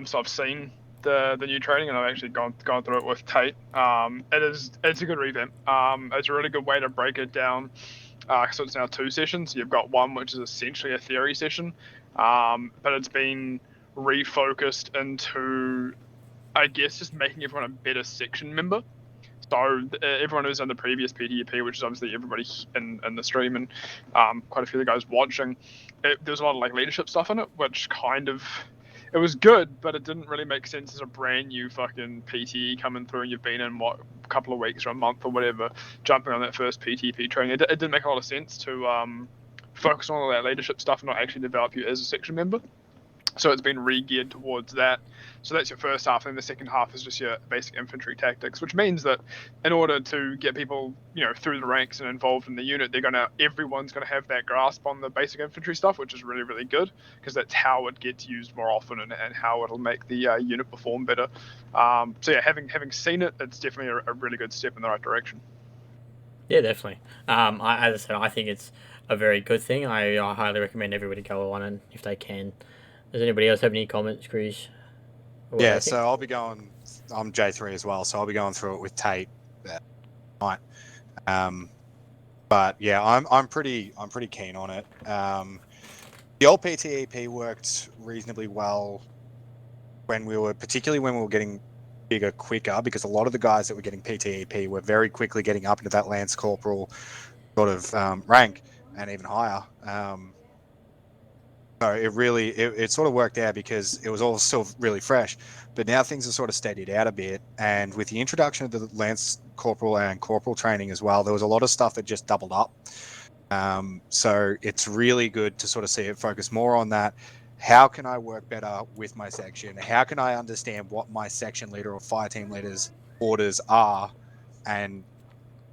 so I've seen the new training, and I've actually gone through it with Tate. It's a good revamp. It's a really good way to break it down. So it's now 2 sessions. You've got one which is essentially a theory session, but it's been refocused into, I guess, just making everyone a better section member. So everyone who's on the previous PTEP, which is obviously everybody in the stream and quite a few of the guys watching, there was a lot of like leadership stuff in it, which kind of it was good, but it didn't really make sense as a brand new fucking PTE coming through and you've been in what a couple of weeks or a month or whatever, jumping on that first PTP training. It didn't make a lot of sense to focus on all that leadership stuff and not actually develop you as a section member. So it's been re-geared towards that. So that's your first half, and the second half is just your basic infantry tactics, which means that in order to get people, through the ranks and involved in the unit, everyone's gonna have that grasp on the basic infantry stuff, which is really, really good, because that's how it gets used more often and how it'll make the unit perform better. So yeah, having seen it, it's definitely a really good step in the right direction. Yeah, definitely. As I said, I think it's a very good thing. I highly recommend everybody go on and if they can. Does anybody else have any comments, Chris? Yeah, so I'll be going. I'm J3 as well, so I'll be going through it with Tate tonight. But yeah, I'm pretty keen on it. The old PTEP worked reasonably well particularly when we were getting bigger quicker, because a lot of the guys that were getting PTEP were very quickly getting up into that Lance Corporal sort of rank and even higher. So it sort of worked out because it was all still really fresh, but now things are sort of steadied out a bit. And with the introduction of the Lance Corporal and Corporal training as well, there was a lot of stuff that just doubled up. So it's really good to sort of see it focus more on that. How can I work better with my section? How can I understand what my section leader or fire team leader's orders are and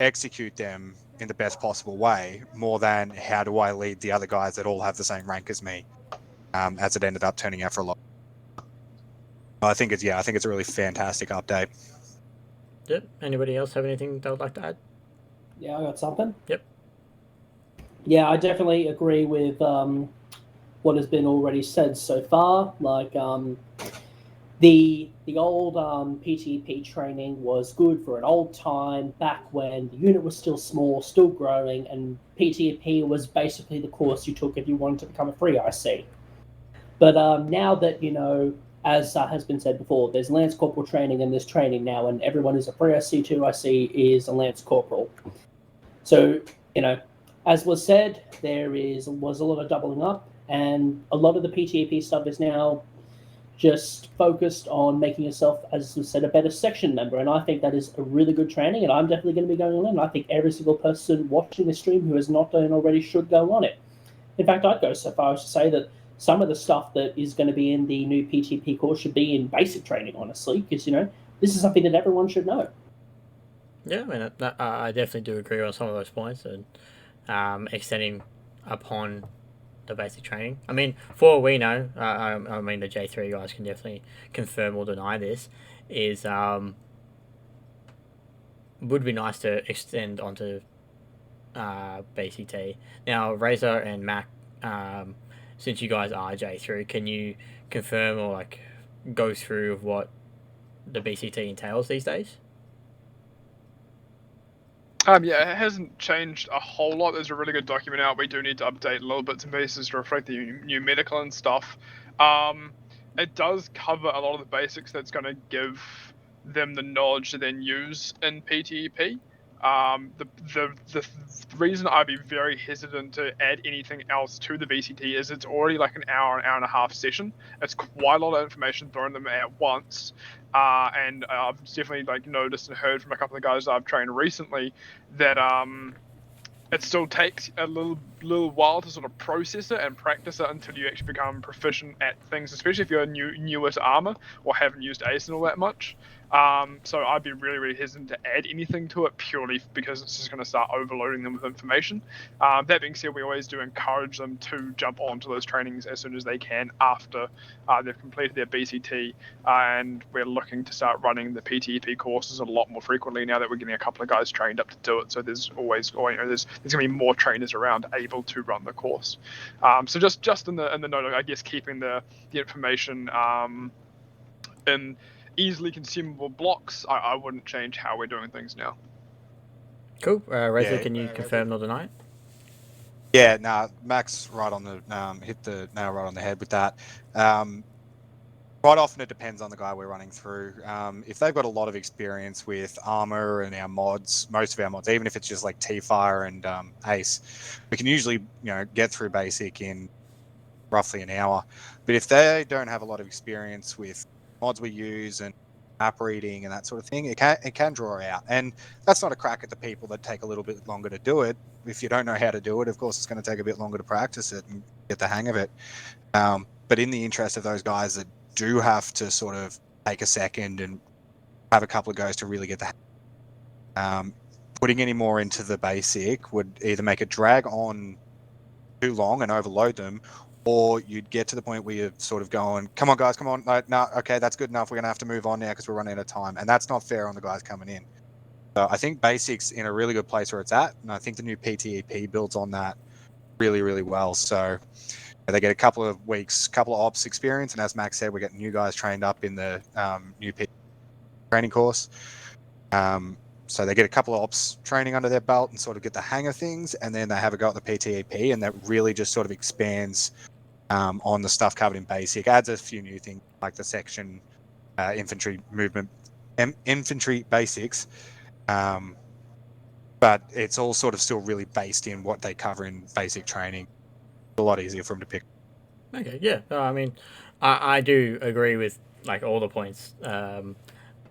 execute them in the best possible way, more than how do I lead the other guys that all have the same rank as me? As it ended up turning out for a lot. I think it's a really fantastic update. Yep. Anybody else have anything they would like to add? Yeah, I got something. Yep. Yeah, I definitely agree with what has been already said so far. Like the old PTP training was good for an old time back when the unit was still small, still growing, and PTP was basically the course you took if you wanted to become a free IC. But now that, as has been said before, there's Lance Corporal training and there's training now, and everyone is a free IC, 2 IC is a Lance Corporal. So, as was said, was a lot of doubling up, and a lot of the PTP stuff is now just focused on making yourself, as was said, a better section member. And I think that is a really good training, and I'm definitely going to be going on it. And I think every single person watching the stream who has not done already should go on it. In fact, I'd go so far as to say that some of the stuff that is going to be in the new PTP course should be in basic training, honestly, because, this is something that everyone should know. Yeah, I mean, I definitely do agree on some of those points, and extending upon the basic training. I mean, for all we know, I mean, the J3 guys can definitely confirm or deny this, is would be nice to extend onto BCT. Now, Razor and Mac, since you guys are J3, can you confirm or go through what the BCT entails these days? Yeah, it hasn't changed a whole lot. There's a really good document out. We do need to update little bits and pieces to reflect the new medical and stuff. It does cover a lot of the basics that's going to give them the knowledge to then use in PTEP. The reason I'd be very hesitant to add anything else to the BCT is it's already like an hour and a half session. It's quite a lot of information thrown them at once. And I've definitely noticed and heard from a couple of guys I've trained recently that it still takes a little while to sort of process it and practice it until you actually become proficient at things, especially if you're newer to ArmA or haven't used Arsenal that much. So I'd be really, really hesitant to add anything to it purely because it's just going to start overloading them with information. That being said, we always do encourage them to jump onto those trainings as soon as they can after they've completed their BCT, and we're looking to start running the PTEP courses a lot more frequently now that we're getting a couple of guys trained up to do it. So there's always there's going to be more trainers around able to run the course. So just in the note, I guess keeping the information in easily consumable blocks, I wouldn't change how we're doing things now. Cool. Razor, can you confirm or deny it? Yeah, Max right on the hit the nail right on the head with that. quite often it depends on the guy we're running through. If they've got a lot of experience with armor and our mods, most of our mods, even if it's just like T-Fire and Ace, we can usually get through basic in roughly an hour. But if they don't have a lot of experience with mods we use and map reading and that sort of thing, it can draw out. And that's not a crack at the people that take a little bit longer to do it. If you don't know how to do it, of course, it's going to take a bit longer to practice it and get the hang of it. But in the interest of those guys that do have to sort of take a second and have a couple of goes to really get the putting any more into the basic would either make it drag on too long and overload them, or you'd get to the point where you're sort of going, come on guys, come on, no, okay, that's good enough, we're going to have to move on now because we're running out of time, and that's not fair on the guys coming in. So I think basic's in a really good place where it's at, and I think the new PTEP builds on that really, really well. So they get a couple of weeks, couple of ops experience, and as Max said, we're getting new guys trained up in the new training course. So they get a couple of ops training under their belt and sort of get the hang of things, and then they have a go at the PTEP, and that really just sort of expands on the stuff covered in basic, adds a few new things like the section infantry movement, infantry basics, but it's all sort of still really based in what they cover in basic training. A lot easier for them to pick. Okay, yeah. I mean, I do agree with like all the points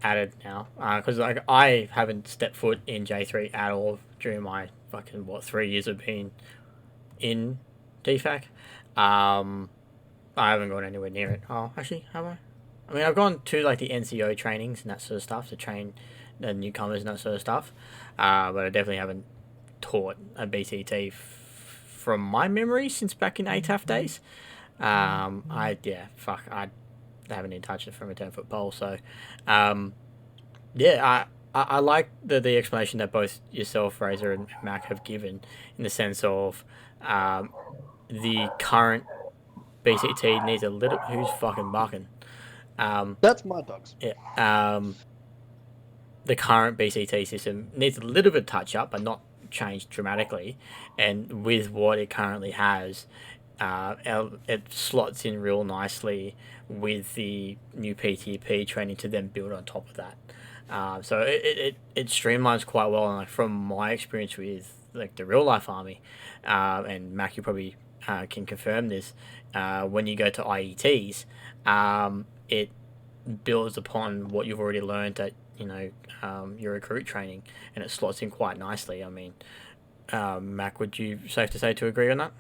added now, because like I haven't stepped foot in J3 at all during my fucking 3 years of being in TFAC. I haven't gone anywhere near it. Oh, actually, have I? I mean, I've gone to like the NCO trainings and that sort of stuff to train the newcomers and that sort of stuff, but I definitely haven't taught a BCT from my memory since back in ATAF days. I haven't even touched it from a 10-foot pole. So, I like the explanation that both yourself, Razor, and Mac have given in the sense of the current BCT needs a little. Who's fucking barking? That's my dogs. Yeah. The current BCT system needs a little bit of touch up, but not changed dramatically. And with what it currently has, it slots in real nicely with the new PTP training to then build on top of that. So it streamlines quite well. And like from my experience with like the real life army, and Mac, you probably can confirm this. When you go to IETs, it builds upon what you've already learned at your recruit training, and it slots in quite nicely. I mean, Mac, would you safe to say to agree on that?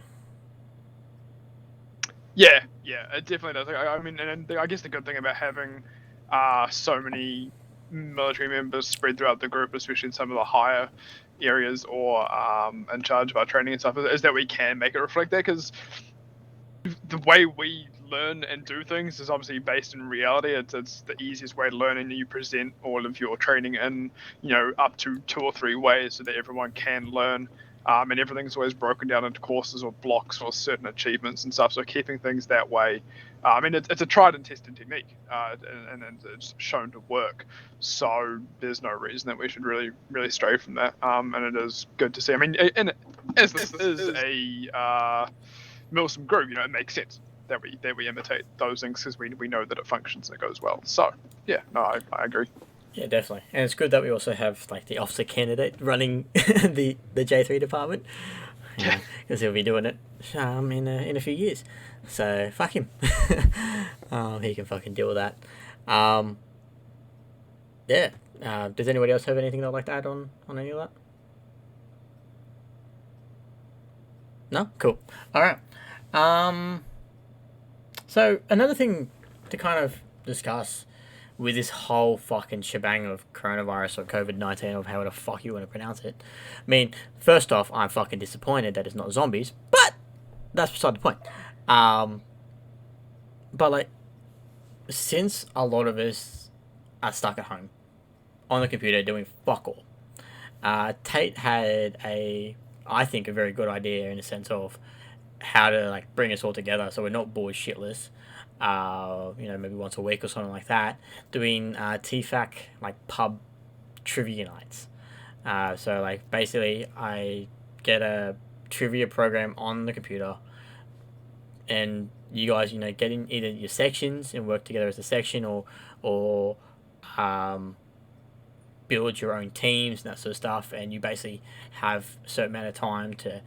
Yeah, it definitely does. I mean, and I guess the good thing about having so many military members spread throughout the group, especially in some of the higher areas or in charge of our training and stuff, is that we can make it reflect that, because the way we learn and do things is obviously based in reality. It's the easiest way to learn, and you present all of your training in up to 2 or 3 ways so that everyone can learn. And everything's always broken down into courses or blocks or certain achievements and stuff. So keeping things that way, I mean, it's a tried and tested technique, and it's shown to work. So there's no reason that we should really stray from that. And it is good to see. I mean, and as this is a Milsim group, it makes sense that we imitate those things because we know that it functions and it goes well. So yeah, no, I agree. Yeah, definitely. And it's good that we also have like the officer candidate running the J3 department. Yeah, because he'll be doing it in a few years. So fuck him. He can fucking deal with that. Does anybody else have anything they'd like to add on any of that? No? Cool. Alright. So another thing to kind of discuss with this whole fucking shebang of coronavirus or COVID-19, or however the fuck you want to pronounce it. I mean, first off, I'm fucking disappointed that it's not zombies, but that's beside the point. But like, since a lot of us are stuck at home on the computer doing fuck all, Tate had I think a very good idea in the sense of how to like bring us all together so we're not bored shitless. Maybe once a week or something like that, doing TFAC like pub trivia nights. So like basically I get a trivia program on the computer, and you guys, get in either your sections and work together as a section, or build your own teams and that sort of stuff, and you basically have a certain amount of time to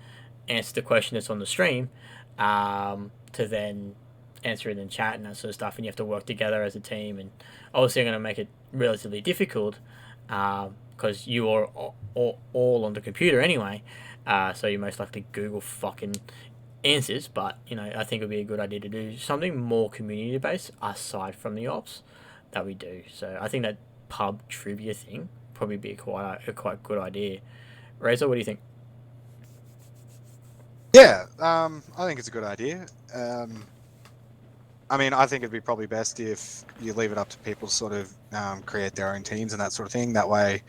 answer the question that's on the stream, to then answer it in chat and that sort of stuff, and you have to work together as a team. And obviously I'm going to make it relatively difficult, because you are all on the computer anyway, so you most likely Google fucking answers. But I think it would be a good idea to do something more community based aside from the ops that we do. So I think that pub trivia thing probably be a quite good idea. Razor, what do you think? Yeah, I think it's a good idea. I mean, I think it'd be probably best if you leave it up to people to sort of create their own teams and that sort of thing. That way,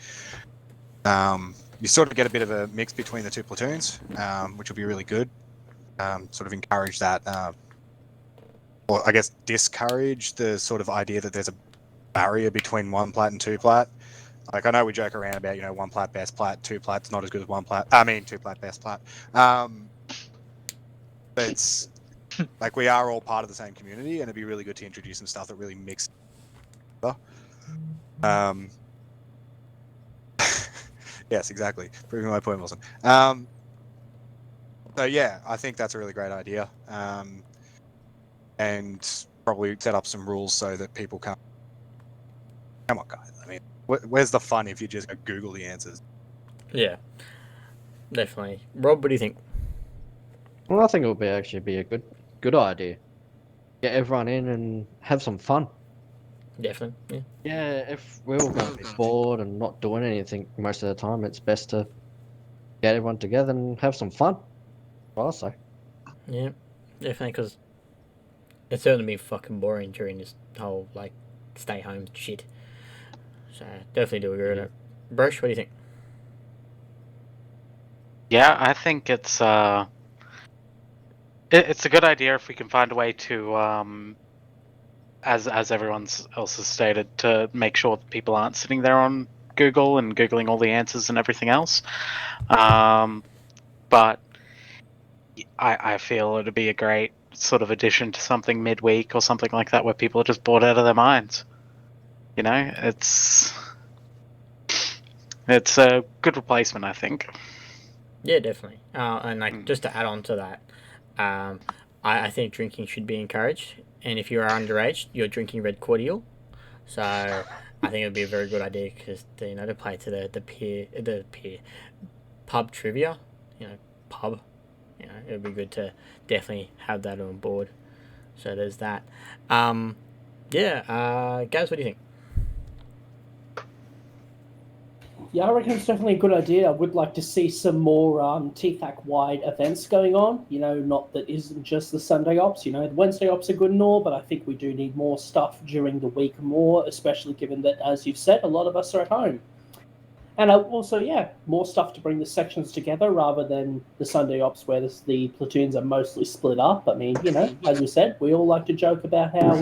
you sort of get a bit of a mix between the two platoons, which will be really good. Sort of encourage that, or I guess discourage the sort of idea that there's a barrier between one plat and two plat. Like, I know we joke around about, one plat best plat, two plat's not as good as one plat. I mean, two plat best plat. But it's like, we are all part of the same community, and it'd be really good to introduce some stuff that really mix. Yes, exactly. Proving my point, Wilson. So yeah, I think that's a really great idea, and probably set up some rules so that people can't. Come on, guys. I mean, where's the fun if you just Google the answers? Yeah, definitely. Rob, what do you think? Well, I think it would actually be a good idea. Get everyone in and have some fun. Definitely, yeah. Yeah, if we're all going to be bored and not doing anything most of the time, it's best to get everyone together and have some fun. I'll say. Yeah, definitely, because it's certainly been fucking boring during this whole stay home shit. So definitely do agree with it. Broche, what do you think? Yeah, I think it's a good idea if we can find a way to, as everyone else has stated, to make sure that people aren't sitting there on Google and Googling all the answers and everything else. But I feel it'd be a great sort of addition to something midweek or something like that, where people are just bored out of their minds. It's a good replacement, I think. Yeah, definitely. And just to add on to that, I think drinking should be encouraged. And if you are underage, you're drinking red cordial. So I think it would be a very good idea, because to play to the peer pub trivia, pub. It would be good to definitely have that on board. So there's that. Yeah, Gaz, what do you think? Yeah, I reckon it's definitely a good idea. I would like to see some more TFAC-wide events going on. Not that isn't just the Sunday ops. The Wednesday ops are good and all, but I think we do need more stuff during the week more, especially given that, as you've said, a lot of us are at home. And also, more stuff to bring the sections together rather than the Sunday ops where the platoons are mostly split up. I mean, as we said, we all like to joke about how,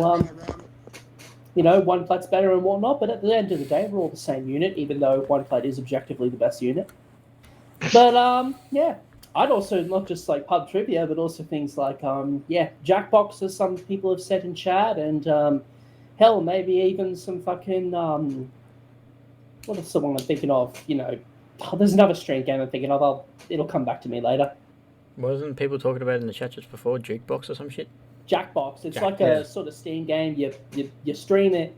one plat's better and whatnot, but at the end of the day, we're all the same unit, even though one plat is objectively the best unit. But, I'd also, not just pub trivia, but also things like, Jackbox, as some people have said in chat, and, hell, maybe even some fucking, what is the one I'm thinking of? There's another stream game I'm thinking of. It'll come back to me later. Wasn't people talking about it in the chat just before? Jukebox or some shit? Jackbox. It's a sort of Steam game. You stream it,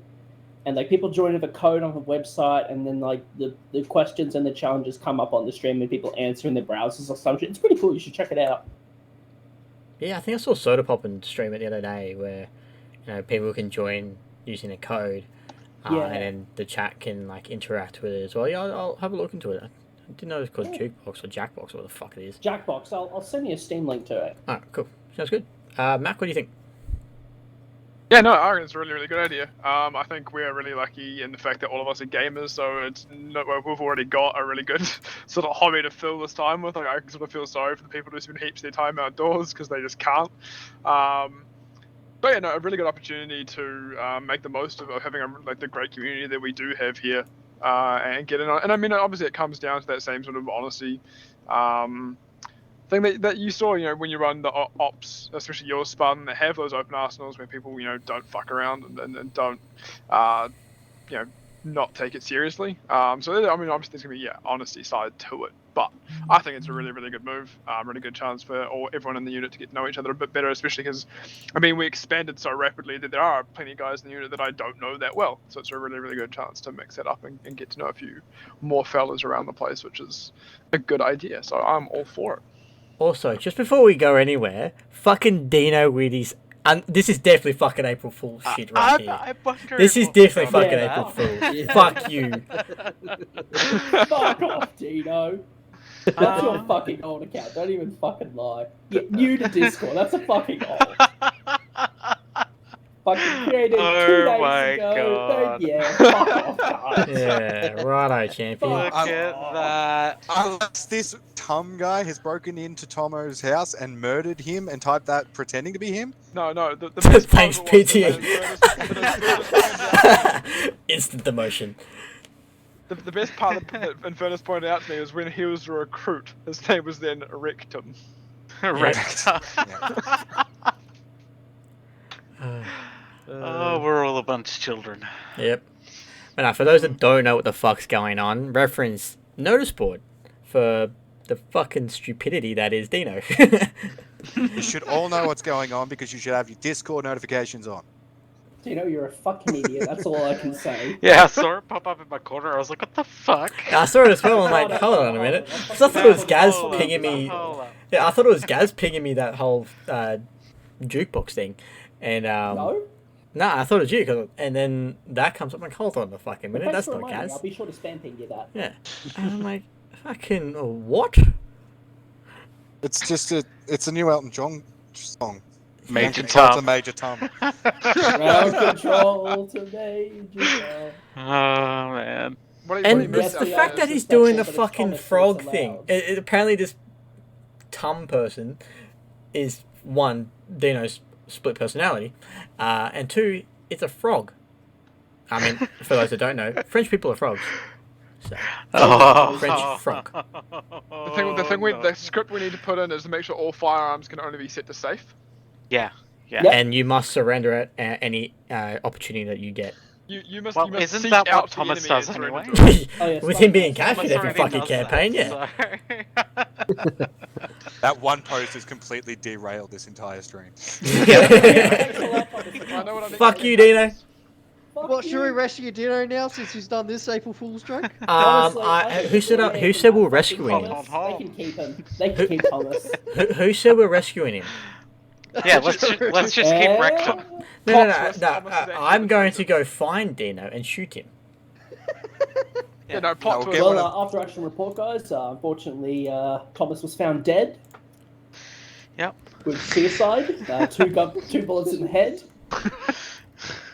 and people join with a code on the website, and then the questions and the challenges come up on the stream, and people answer in their browsers or some shit. It's pretty cool. You should check it out. Yeah, I think I saw Soda Pop and stream it the other day, where people can join using a code. And then the chat can interact with it as well. Yeah, I'll have a look into it. I didn't know it was called Jukebox or Jackbox, or what the fuck it is. Jackbox. I'll send you a Steam link to it. Alright, cool. Sounds good. Mac, what do you think? Yeah, no, I think it's a really, really good idea. I think we're really lucky in the fact that all of us are gamers, so we've already got a really good sort of hobby to fill this time with. I sort of feel sorry for the people who spend heaps of their time outdoors because they just can't. But yeah, no, a really good opportunity to make the most of having the great community that we do have here, and get in on. And I mean, obviously, it comes down to that same sort of honesty, thing that you saw, when you run the ops, especially your Spartan, that have those open arsenals where people, don't fuck around and don't, not take it seriously. So I mean, obviously there's gonna be honesty side to it, but I think it's a really, really good move. Really good chance for everyone in the unit to get to know each other a bit better, especially because, I mean, we expanded so rapidly that there are plenty of guys in the unit that I don't know that well. So it's a really, really good chance to mix that up and get to know a few more fellas around the place, which is a good idea. So I'm all for it. Also, just before we go anywhere, fucking Dino with his... this is definitely fucking April Fool's shit right here. This is definitely fucking April Fool's. Fuck you. Fuck off, Dino. That's your fucking old account. Don't even fucking lie. Get new to Discord. That's a fucking old. Fucking created 2 days ago. God. Yeah, fuck off, guys. Yeah, righto, champion. Look at that. Unless this Tom guy has broken into Tomo's house and murdered him and typed that pretending to be him. No. The best Thanks, part of it PT. Instant demotion. The best part that Infernus pointed out to me was when he was a recruit. His name was then Rectum. Rectum. Oh, we're all a bunch of children. Yep. But now, for those that don't know what the fuck's going on, reference notice board for the fucking stupidity that is Dino. You should all know what's going on because you should have your Discord notifications on. Dino, you're a fucking idiot. That's all I can say. Yeah, I saw it pop up in my corner. I was like, what the fuck? I saw it as well. I'm like, hold on a minute. So I thought it was Gaz pinging me. Yeah, I thought it was Gaz pinging me that whole jukebox thing. And No? Nah, I thought it was you, and then that comes up. I'm like, hold on a fucking minute, Thanks that's for not reminding me. Gaz. I'll be sure to spam ping you that. Yeah, and I'm like, fucking what? It's just it's a new Elton John song. Major Control Tom. to Major Tom. Ground control to Major Tom. Oh, man. And the fact that he's doing the fucking frog thing. Apparently this Tom person is one, Dino's split personality, and two, it's a frog. I mean, for those that don't know, French people are frogs. So, French frog. The script we need to put in is to make sure all firearms can only be set to safe. Yeah. And you must surrender at any opportunity that you get. You must. Well, you must isn't seek that out what the Thomas enemy does and surrender anyway? to them. With him being captured Thomas every already fucking does campaign, that, yeah. so- That one post has completely derailed this entire stream. I know what I mean. Fuck you, Dino. What, should we rescue Dino now since he's done this April Fool's joke? Who said we're rescuing him? They can keep him. They can keep Thomas. Who said we're rescuing him? Yeah, let's just keep Rectum. No. I'm going to go find Dino and shoot him. Plot twist. Well, after action report, guys. Unfortunately, Thomas was found dead. Yep. With suicide. Two bullets in the head.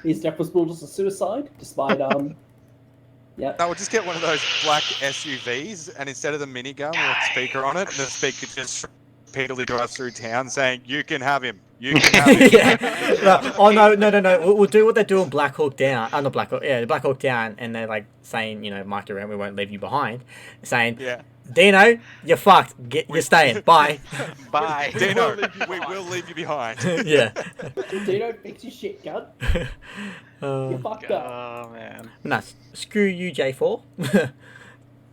His death was ruled as a suicide, despite yeah. No, we'll just get one of those black SUVs, and instead of the minigun with a speaker on it, the speaker just repeatedly drives through town saying, "You can have him. You can have him." Yeah. Oh no. We'll do what they do on Black Hawk Down. Not Black Hawk. Yeah, Black Hawk Down, and they're like saying, Mike Durant, we won't leave you behind. Saying, Yeah. Dino, you're fucked. You're staying. Bye. Bye. Dino, we will leave you behind. Yeah. Dino, fix your shit, gun. You're fucked up. Oh, man. No, screw you, J4.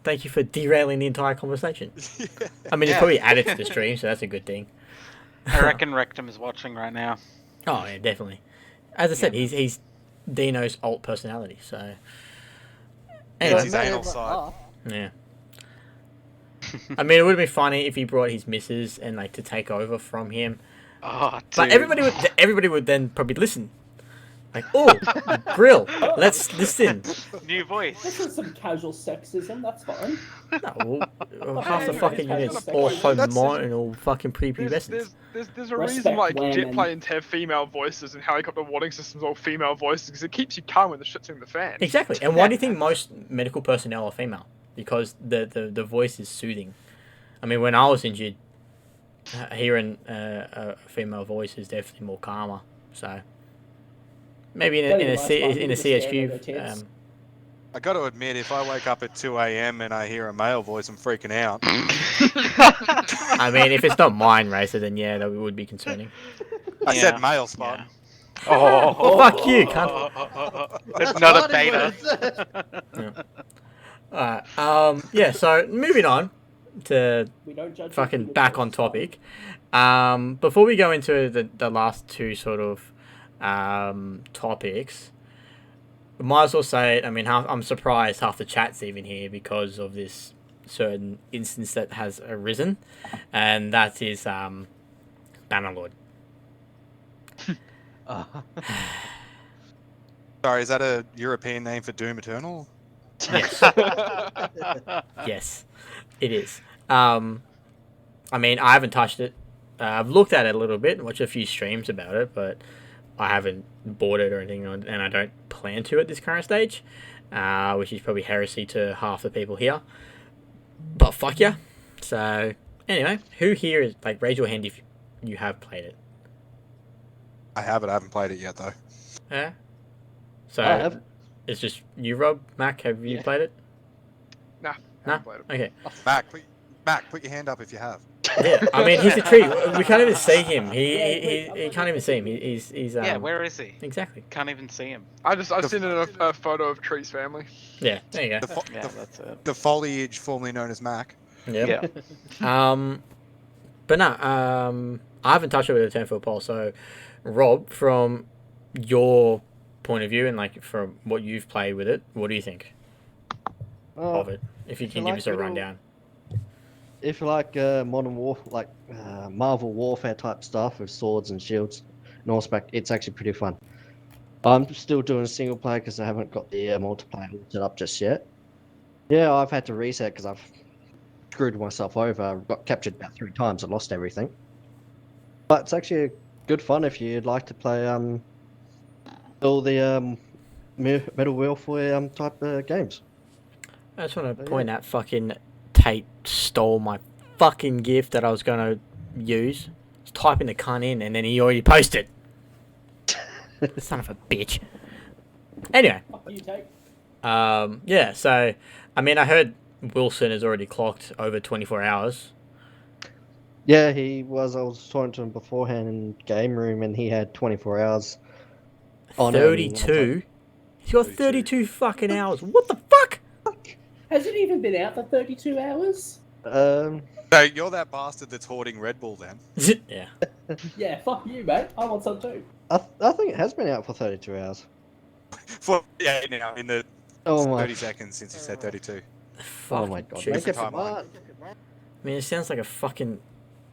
Thank you for derailing the entire conversation. I mean, it's probably added to the stream, so that's a good thing. I reckon Rectum is watching right now. Oh, yeah, definitely. As I said, he's Dino's alt personality, so... It's his anal side. Yeah. I mean, it would have been funny if he brought his missus and to take over from him. Oh, dude. But everybody would then probably listen. Like, oh, Grill, let's listen. New voice. This is some casual sexism. That's fine. No, half the fucking unit's all hormonal fucking prepubescent. There's a Respect reason like women. jet planes have female voices and helicopter warning systems all female voices because it keeps you calm when the shit's in the fan. Exactly. And why do you think most medical personnel are female? Because the voice is soothing. I mean, when I was injured, hearing a female voice is definitely more calmer. So maybe in a CHQ. I got to admit, if I wake up at 2 a.m. and I hear a male voice, I'm freaking out. I mean, if it's not mine, Racer, then yeah, that would be concerning. I said male, Spartan. Oh, fuck you, cunt. It's not a beta. Yeah, so moving on to We don't judge fucking people back based on topic. Before we go into the last two sort of topics, we might as well say it. I mean, I'm surprised half the chat's even here because of this certain instance that has arisen, and that is Bannerlord. Sorry, is that a European name for Doom Eternal? Yes. Yes, it is. I mean, I haven't touched it. I've looked at it a little bit and watched a few streams about it, but I haven't bought it or anything, and I don't plan to at this current stage, which is probably heresy to half the people here. But fuck yeah. So, anyway, who here is, like, raise your hand if you have played it. I haven't played it yet, though. Yeah? So, I haven't. it's just you, Rob? Mac, have you played it? Nah, No? haven't played it. Okay. Mac, put your hand up if you have. Yeah, I mean, he's a tree. We can't even see him. He can't even see him. He's Yeah, where is he? Exactly. Can't even see him. I've seen a photo of Tree's family. Yeah, there you go. That's it. The foliage formerly known as Mac. Yep. Yeah. But no, I haven't touched it with a 10-foot pole. So, Rob, from your point of view and like from what you've played with it, what do you think of it? If you can give us a rundown. If you like modern war, like Marvel Warfare type stuff with swords and shields and horseback, it's actually pretty fun. I'm still doing single player because I haven't got the multiplayer set up just yet. Yeah, I've had to reset because I've screwed myself over. I got captured about 3 times and lost everything. But it's actually good fun if you'd like to play all the Metal Warfare type games. I just want to point out fucking Tate stole my fucking gift that I was going to use. I was typing the cunt in and then he already posted. Son of a bitch. Anyway. You take. Yeah, so, I mean, I heard Wilson has already clocked over 24 hours. Yeah, he was. I was talking to him beforehand in game room and he had 24 hours. On 32? He's got 32 fucking hours. What the fuck? Has it even been out for 32 hours? So you're that bastard that's hoarding Red Bull then? Yeah. Yeah, fuck you, mate. I want some too. I think it has been out for 32 hours. Now in the 30 seconds since you said 32. Oh my god, Jesus. make it fun. I mean, it sounds like a fucking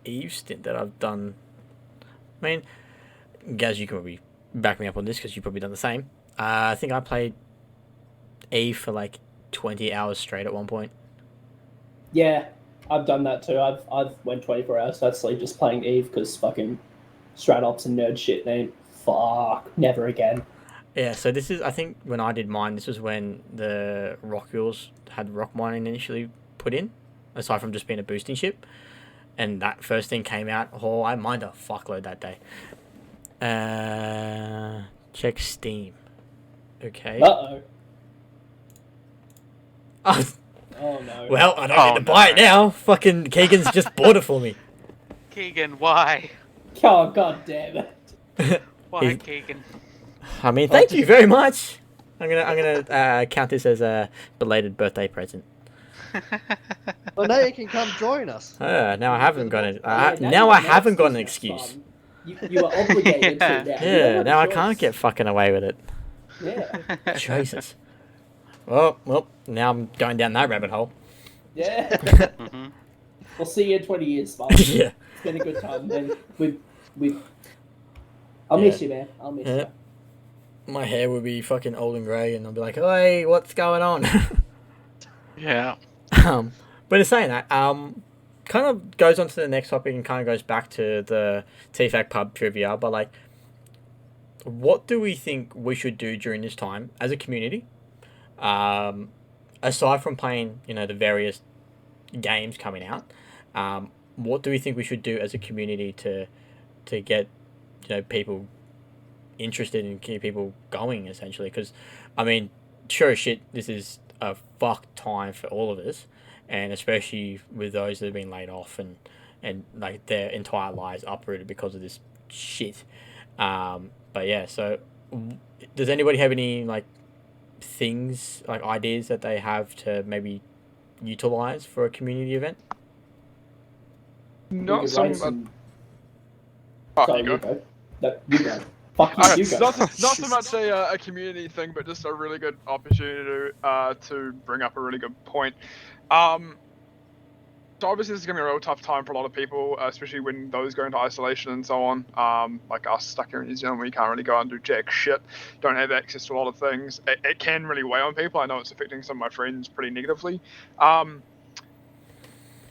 Eve stint that I've done. I mean, Gaz, you can probably back me up on this because you've probably done the same. I think I played Eve for like 20 hours straight at one point. Yeah, I've done that too. I've went 24 hours without sleep just playing Eve because fucking Stratops and nerd shit, man. Fuck, never again. Yeah, so this is, I think when I did mine, this was when the Rockules had rock mining initially put in, aside from just being a boosting ship. And that first thing came out, oh, I mined a fuckload that day. Check Steam. Okay. Uh-oh. Oh, Oh no. well, I don't need to buy it now. Fucking Keegan's just bought it for me. Keegan, why? Oh, god damn it. Why, Keegan? I mean, thank you very much. I'm gonna count this as a belated birthday present. Well, now you can come join us. Now I haven't got it. Yeah, Now I haven't got an excuse. You are obligated to now. You don't Yeah, have now a I can't choice. get fucking away with it. Yeah. Jesus. Well, now I'm going down that rabbit hole. Yeah. We'll see you in 20 years, Bob. Yeah. It's been a good time, man. I'll miss you, man. I'll miss you. My hair will be fucking old and grey, and I'll be like, "Hey, what's going on?" Yeah. But in saying that, kind of goes on to the next topic and kind of goes back to the TFAC pub trivia. But like, what do we think we should do during this time as a community? Aside from playing, the various games coming out, what do we think we should do as a community to get, people interested and keep people going, essentially? Because, I mean, sure as shit, this is a fucked time for all of us, and especially with those that have been laid off and like their entire lives uprooted because of this shit. But yeah, so does anybody have any like things, like ideas that they have to maybe utilize for a community event? Not could some. raise some- Oh, Sorry, you go. No, you go. Fuck you, you go. not so much a community thing, but just a really good opportunity to bring up a really good point. So obviously this is going to be a real tough time for a lot of people, especially when those go into isolation and so on. Like us stuck here in New Zealand, we can't really go out and do jack shit, don't have access to a lot of things. It can really weigh on people. I know it's affecting some of my friends pretty negatively.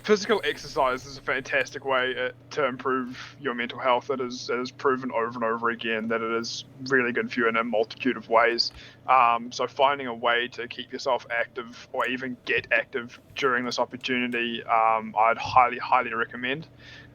Physical exercise is a fantastic way to improve your mental health. It is proven over and over again that it is really good for you in a multitude of ways. So finding a way to keep yourself active or even get active during this opportunity, I'd highly recommend.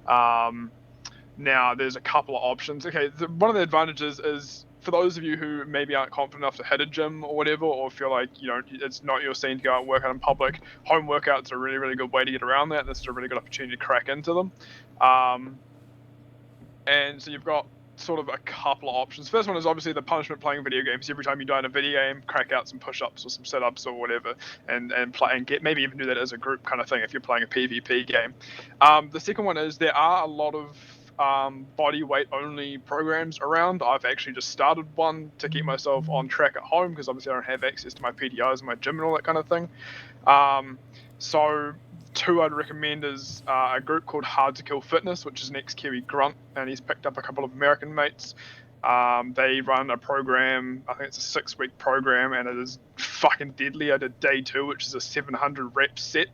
Now, there's a couple of options. Okay, one of the advantages is for those of you who maybe aren't confident enough to hit a gym or whatever, or feel like it's not your scene to go out and work out in public, home workouts are a really good way to get around that. This is a really good opportunity to crack into them. And so you've got sort of a couple of options. First one is obviously the punishment playing video games. Every time you die in a video game, crack out some push-ups or some sit-ups or whatever, and play and get, maybe even do that as a group kind of thing if you're playing a PvP game. The second one is there are a lot of body weight only programs around. I've actually just started one to keep myself on track at home because obviously I don't have access to my PTOs and my gym and all that kind of thing. So two I'd recommend is a group called Hard to Kill Fitness, which is an ex-Kiwi grunt, and he's picked up a couple of American mates. They run a program, I think it's a 6-week program, and it is fucking deadly. I did day 2, which is a 700 rep set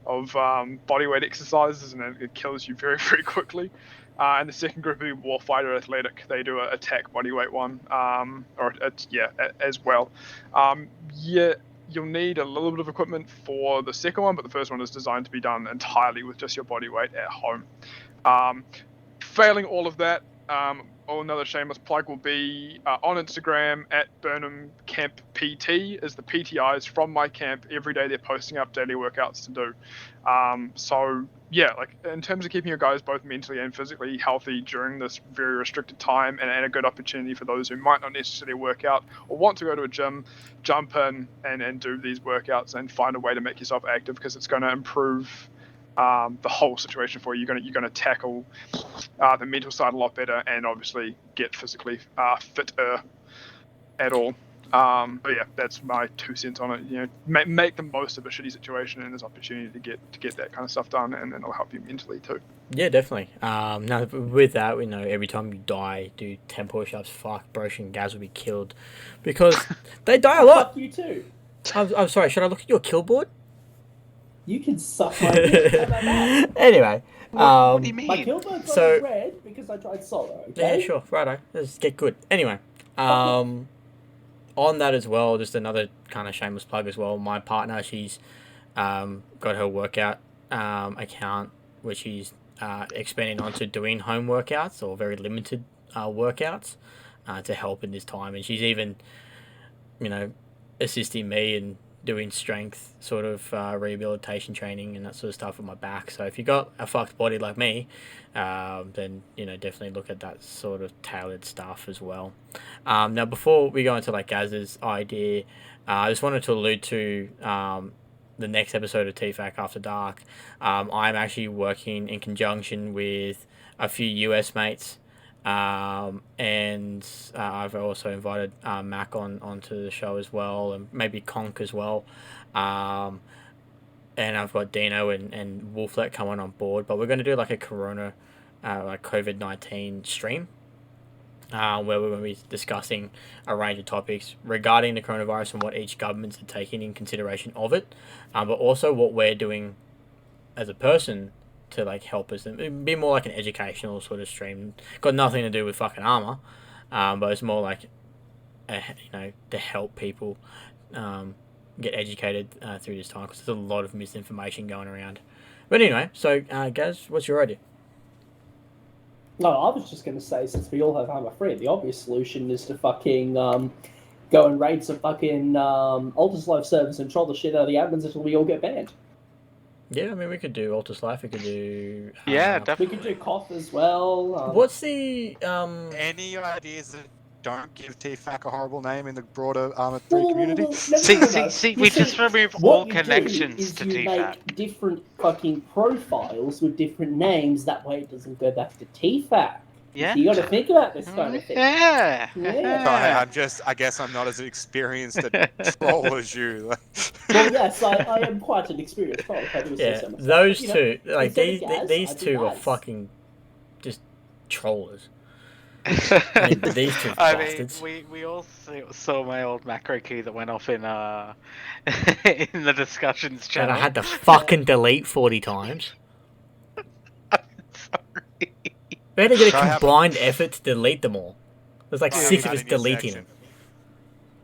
of bodyweight exercises, and it kills you very quickly. And the second group would be Warfighter Athletic. They do an attack bodyweight one, as well. You'll need a little bit of equipment for the second one, but the first one is designed to be done entirely with just your body weight at home. Failing all of that, another shameless plug will be on Instagram at Burnham Camp PT is the PTIs from my camp. Every day they're posting up daily workouts to do. So yeah, like in terms of keeping your guys both mentally and physically healthy during this very restricted time, and a good opportunity for those who might not necessarily work out or want to go to a gym, jump in and do these workouts and find a way to make yourself active, because it's going to improve the whole situation for you. You're going to tackle the mental side a lot better, and obviously get physically fitter at all. But yeah, that's my 2 cents on it. Make the most of a shitty situation and this opportunity to get that kind of stuff done, and then it'll help you mentally too. Yeah, definitely. Now with that, we know every time you die, do 10 push-ups. Fuck, Broche and Gaz will be killed because they die a lot. Fuck you too. I'm sorry. Should I look at your kill board? You can suck my dick. How about that? Anyway. What do you mean? My kill board's So- red because I tried solo. Okay. Yeah, sure. Righto. Let's get good. Anyway. On that as well, just another kind of shameless plug as well. My partner, she's got her workout account, which she's expanding onto doing home workouts or very limited workouts to help in this time. And she's even, assisting me in doing strength sort of rehabilitation training and that sort of stuff with my back. So if you got a fucked body like me, then definitely look at that sort of tailored stuff as well. Now before we go into like Gaz's idea, I just wanted to allude to the next episode of TFAC After Dark. I'm actually working in conjunction with a few US mates, and I've also invited Mac onto the show as well, and maybe Conk as well. And I've got Dino and Wolflet coming on board, but we're going to do like a COVID-19 stream, where we're going to be discussing a range of topics regarding the coronavirus and what each government's taking in consideration of it, but also what we're doing as a person to like help us, and it'd be more like an educational sort of stream. Got nothing to do with fucking ArmA, but it's more like to help people get educated through this time, because there's a lot of misinformation going around. But anyway, so Gaz, what's your idea? No, I was just going to say, since we all have ArmA free, the obvious solution is to fucking go and raid some fucking Altus Life servers and troll the shit out of the admins until we all get banned. Yeah, I mean, we could do Altus Life. We could do. Yeah, We definitely. could do Koth as well. What's the Any ideas that don't give TFAC a horrible name in the broader Arma 3 community? No. See, You we see, just remove what all you do connections is to you TFAC. make different fucking profiles with different names. That way, it doesn't go back to TFAC. Yeah. You got to think about this kind of thing. Yeah. Yeah. I guess I'm not as experienced a troll as you. Well, yes, I am quite an experienced troll. If I do say Yeah, so myself. those You know, two, like instead of Gaz, these I do two are Gaz. fucking just trollers. I mean, these two I bastards. mean, we all saw my old macro key that went off in in the discussions And channel. I had to fucking delete 40 times. Sorry. We had to get I a have- combined effort to delete them all. There's like I 6 of have us that in your deleting section.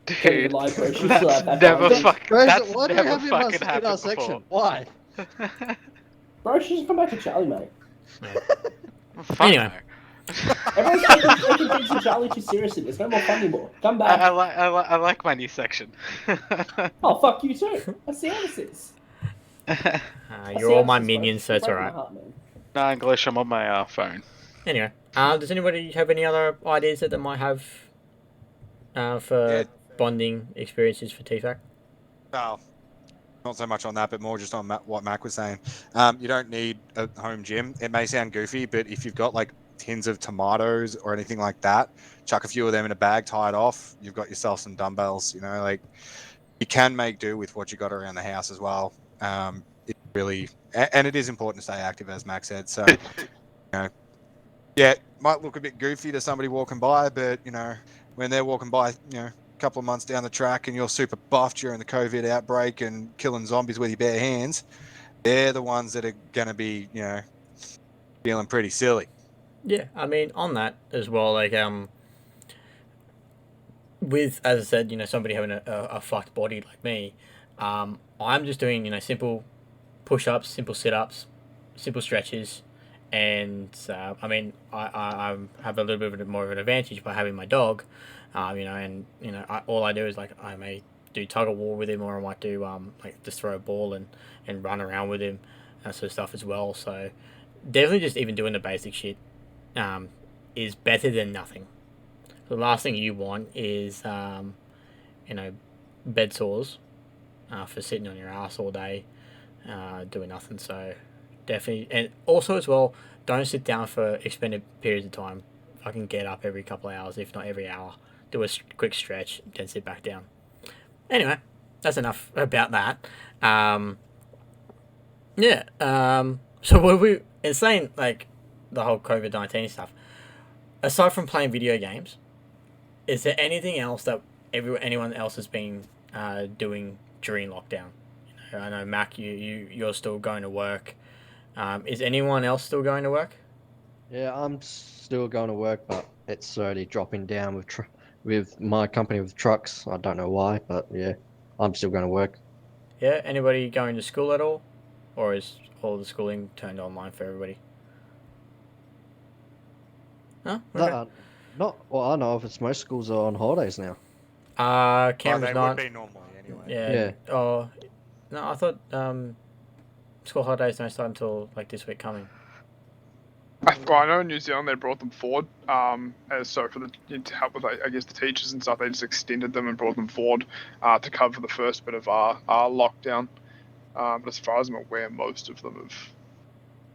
them. Dude, library should still have that's that never content. fucking. Razor, That's why do you never have him fucking in our happened section? before. Why? Bro, she just come back to Charlie, mate. Fuck Anyway. no. Everyone's taking Biggs and Charlie too seriously. There's no more fun anymore. Come back. I like my new section. Oh, fuck you too. That's the answers. You're all my minions, so it's alright. No, English. I'm on my phone. Anyway, does anybody have any other ideas that they might have for Yeah. bonding experiences for TFAC? Well, not so much on that, but more just on what Mac was saying. You don't need a home gym. It may sound goofy, but if you've got like tins of tomatoes or anything like that, chuck a few of them in a bag, tie it off. You've got yourself some dumbbells. You know, like you can make do with what you got around the house as well. It really, and it is important to stay active, as Mac said. So, you know, yeah, it might look a bit goofy to somebody walking by, but you know, when they're walking by, you know, a couple of months down the track, and you're super buffed during the COVID outbreak and killing zombies with your bare hands, they're the ones that are going to be, you know, feeling pretty silly. Yeah, I mean, on that as well, like, with, as I said, you know, somebody having a fucked body like me, I'm just doing, you know, simple push-ups, simple sit-ups, simple stretches, and, I mean, I have a little bit more of an advantage by having my dog, you know, and, you know, all I do is, like, I may do tug-of-war with him, or I might do, like, just throw a ball and run around with him, and sort of stuff as well, so definitely just even doing the basic shit is better than nothing. The last thing you want is, you know, bed sores for sitting on your ass all day doing nothing. So definitely, and also as well, don't sit down for extended periods of time. I can get up every couple of hours, if not every hour, do a quick stretch, then sit back down. Anyway, that's enough about that. So what we saying, like, the whole COVID-19 stuff, aside from playing video games, is there anything else that anyone else has been doing during lockdown? You know, I know, Mac, you're still going to work. Is anyone else still going to work? Yeah, I'm still going to work, but it's slowly dropping down with my company with trucks. I don't know why, but yeah, I'm still going to work. Yeah, anybody going to school at all? Or is all the schooling turned online for everybody? No? Okay. Not well, I know of. It's most schools are on holidays now. Cameron's they not. would be normally anyway. Yeah. Oh, no, I thought school holidays don't start until like this week coming. Well, I know in New Zealand they brought them forward, as so for to help with, I guess, the teachers and stuff. They just extended them and brought them forward to cover the first bit of our lockdown. But as far as I'm aware, most of them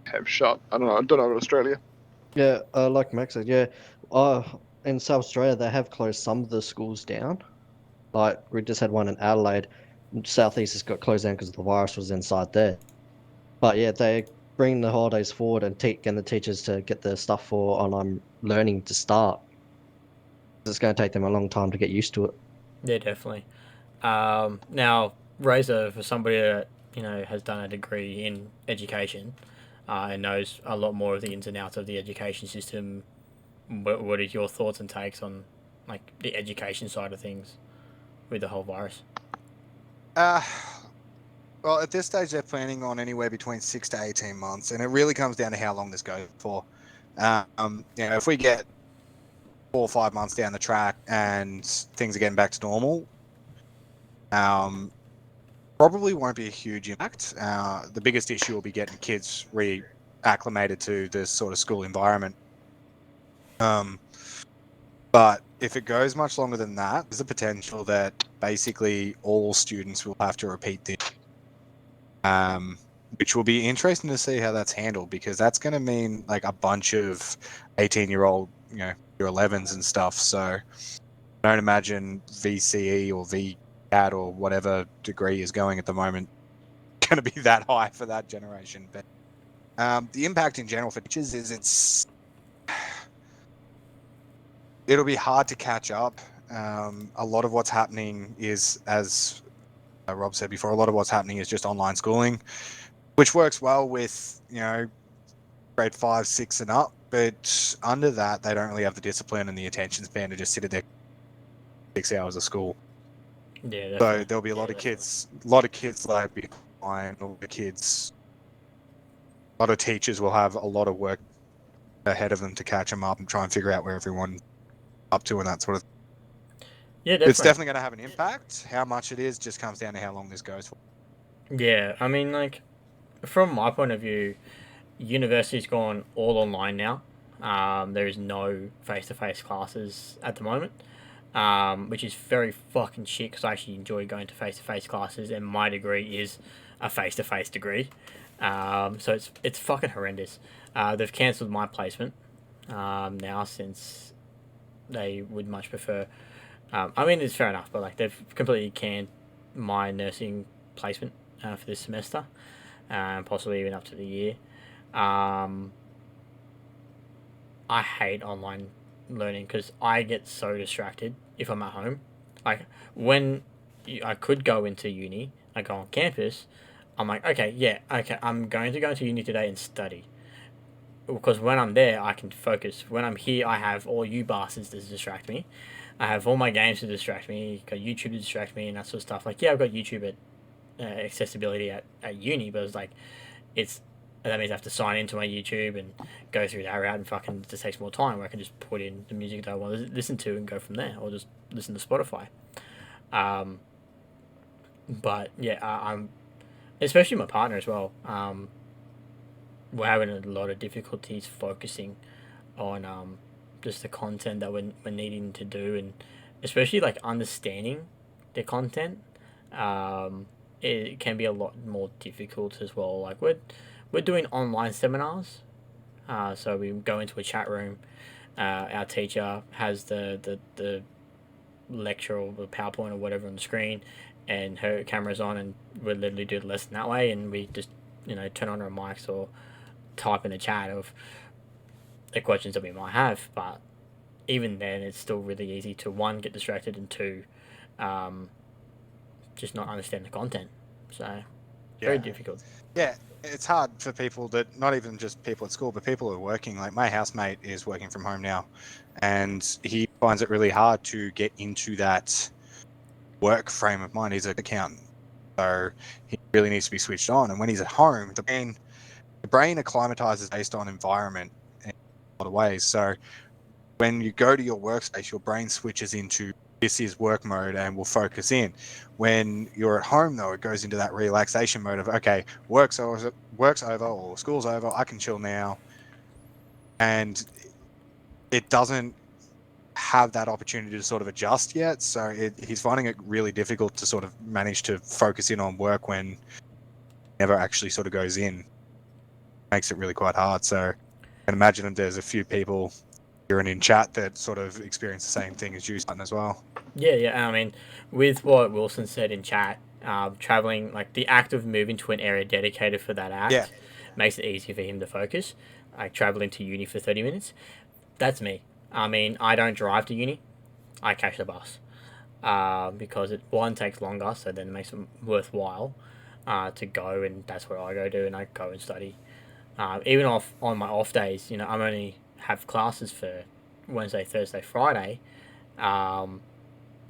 have shut. I don't know about Australia. Yeah, like Max said, yeah. In South Australia, they have closed some of the schools down. Like, we just had one in Adelaide. Southeast has got closed down because the virus was inside there. But yeah, they bring the holidays forward and getting the teachers to get their stuff for online learning to start. It's going to take them a long time to get used to it. Yeah, definitely. Now, Razor, for somebody that, you know, has done a degree in education and knows a lot more of the ins and outs of the education system, what are your thoughts and takes on, like, the education side of things with the whole virus? Well, at this stage, they're planning on anywhere between 6 to 18 months, and it really comes down to how long this goes for. You know, if we get 4 or 5 months down the track and things are getting back to normal, probably won't be a huge impact. The biggest issue will be getting kids reacclimated to this sort of school environment. But if it goes much longer than that, there's a potential that basically all students will have to repeat this, which will be interesting to see how that's handled, because that's going to mean like a bunch of 18-year-old, year 11s and stuff. So I don't imagine VCE or VCAT or whatever degree is going at the moment going to be that high for that generation. But the impact in general for teachers is it'll be hard to catch up. A lot of what's happening is, as Rob said before, a lot of what's happening is just online schooling, which works well with, grade 5, 6 and up. But under that, they don't really have the discipline and the attention span to just sit at their 6 hours of school. Yeah, definitely. So there'll be a lot of kids lag behind. A lot of teachers will have a lot of work ahead of them to catch them up and try and figure out where everyone up to and that sort of thing. Yeah, definitely. It's definitely going to have an impact. How much it is just comes down to how long this goes for. Yeah, I mean, like, from my point of view, university's gone all online now. There is no face-to-face classes at the moment, which is very fucking shit, because I actually enjoy going to face-to-face classes, and my degree is a face-to-face degree. So it's fucking horrendous. They've cancelled my placement now, since they would much prefer... I mean, it's fair enough, but like they've completely canned my nursing placement for this semester, and possibly even up to the year. I hate online learning because I get so distracted if I'm at home. Like, when I could go into uni, I go on campus, I'm like, okay, I'm going to go into uni today and study. Because when I'm there, I can focus. When I'm here, I have all you bastards to distract me. I have all my games to distract me, got YouTube to distract me, and that sort of stuff. Like, yeah, I've got YouTube at accessibility at uni, but it's like, that means I have to sign into my YouTube and go through that route, and fucking it just takes more time, where I can just put in the music that I want to listen to and go from there, or just listen to Spotify. But yeah, I'm, especially my partner as well. We're having a lot of difficulties focusing on just the content that we're needing to do, and especially like understanding the content. It can be a lot more difficult as well. Like, we're doing online seminars, so we go into a chat room. Our teacher has the lecture or the PowerPoint or whatever on the screen, and her camera's on, and we literally do the lesson that way, and we just turn on our mics or type in the chat of the questions that we might have. But even then, it's still really easy to, one, get distracted, and two, just not understand the content. So very difficult. Yeah, it's hard for people that, not even just people at school, but people who are working. Like, my housemate is working from home now, and he finds it really hard to get into that work frame of mind. He's an accountant, so he really needs to be switched on. And when he's at home, the brain acclimatizes based on environment in a lot of ways. So when you go to your workspace, your brain switches into, this is work mode, and will focus in. When you're at home, though, it goes into that relaxation mode of, okay, work's over or school's over, I can chill now. And it doesn't have that opportunity to sort of adjust yet. So he's finding it really difficult to sort of manage to focus in on work when it never actually sort of goes in. Makes it really quite hard. So I can imagine there's a few people here and in chat that sort of experience the same thing as you as well. Yeah. I mean, with what Wilson said in chat, traveling, like the act of moving to an area dedicated for that act, makes it easier for him to focus. Like traveling to uni for 30 minutes, that's me. I mean, I don't drive to uni. I catch the bus because it, one, takes longer, so then it makes it worthwhile to go, and that's where I go to, and I go and study. Even on my off days, I'm only have classes for Wednesday, Thursday, Friday. I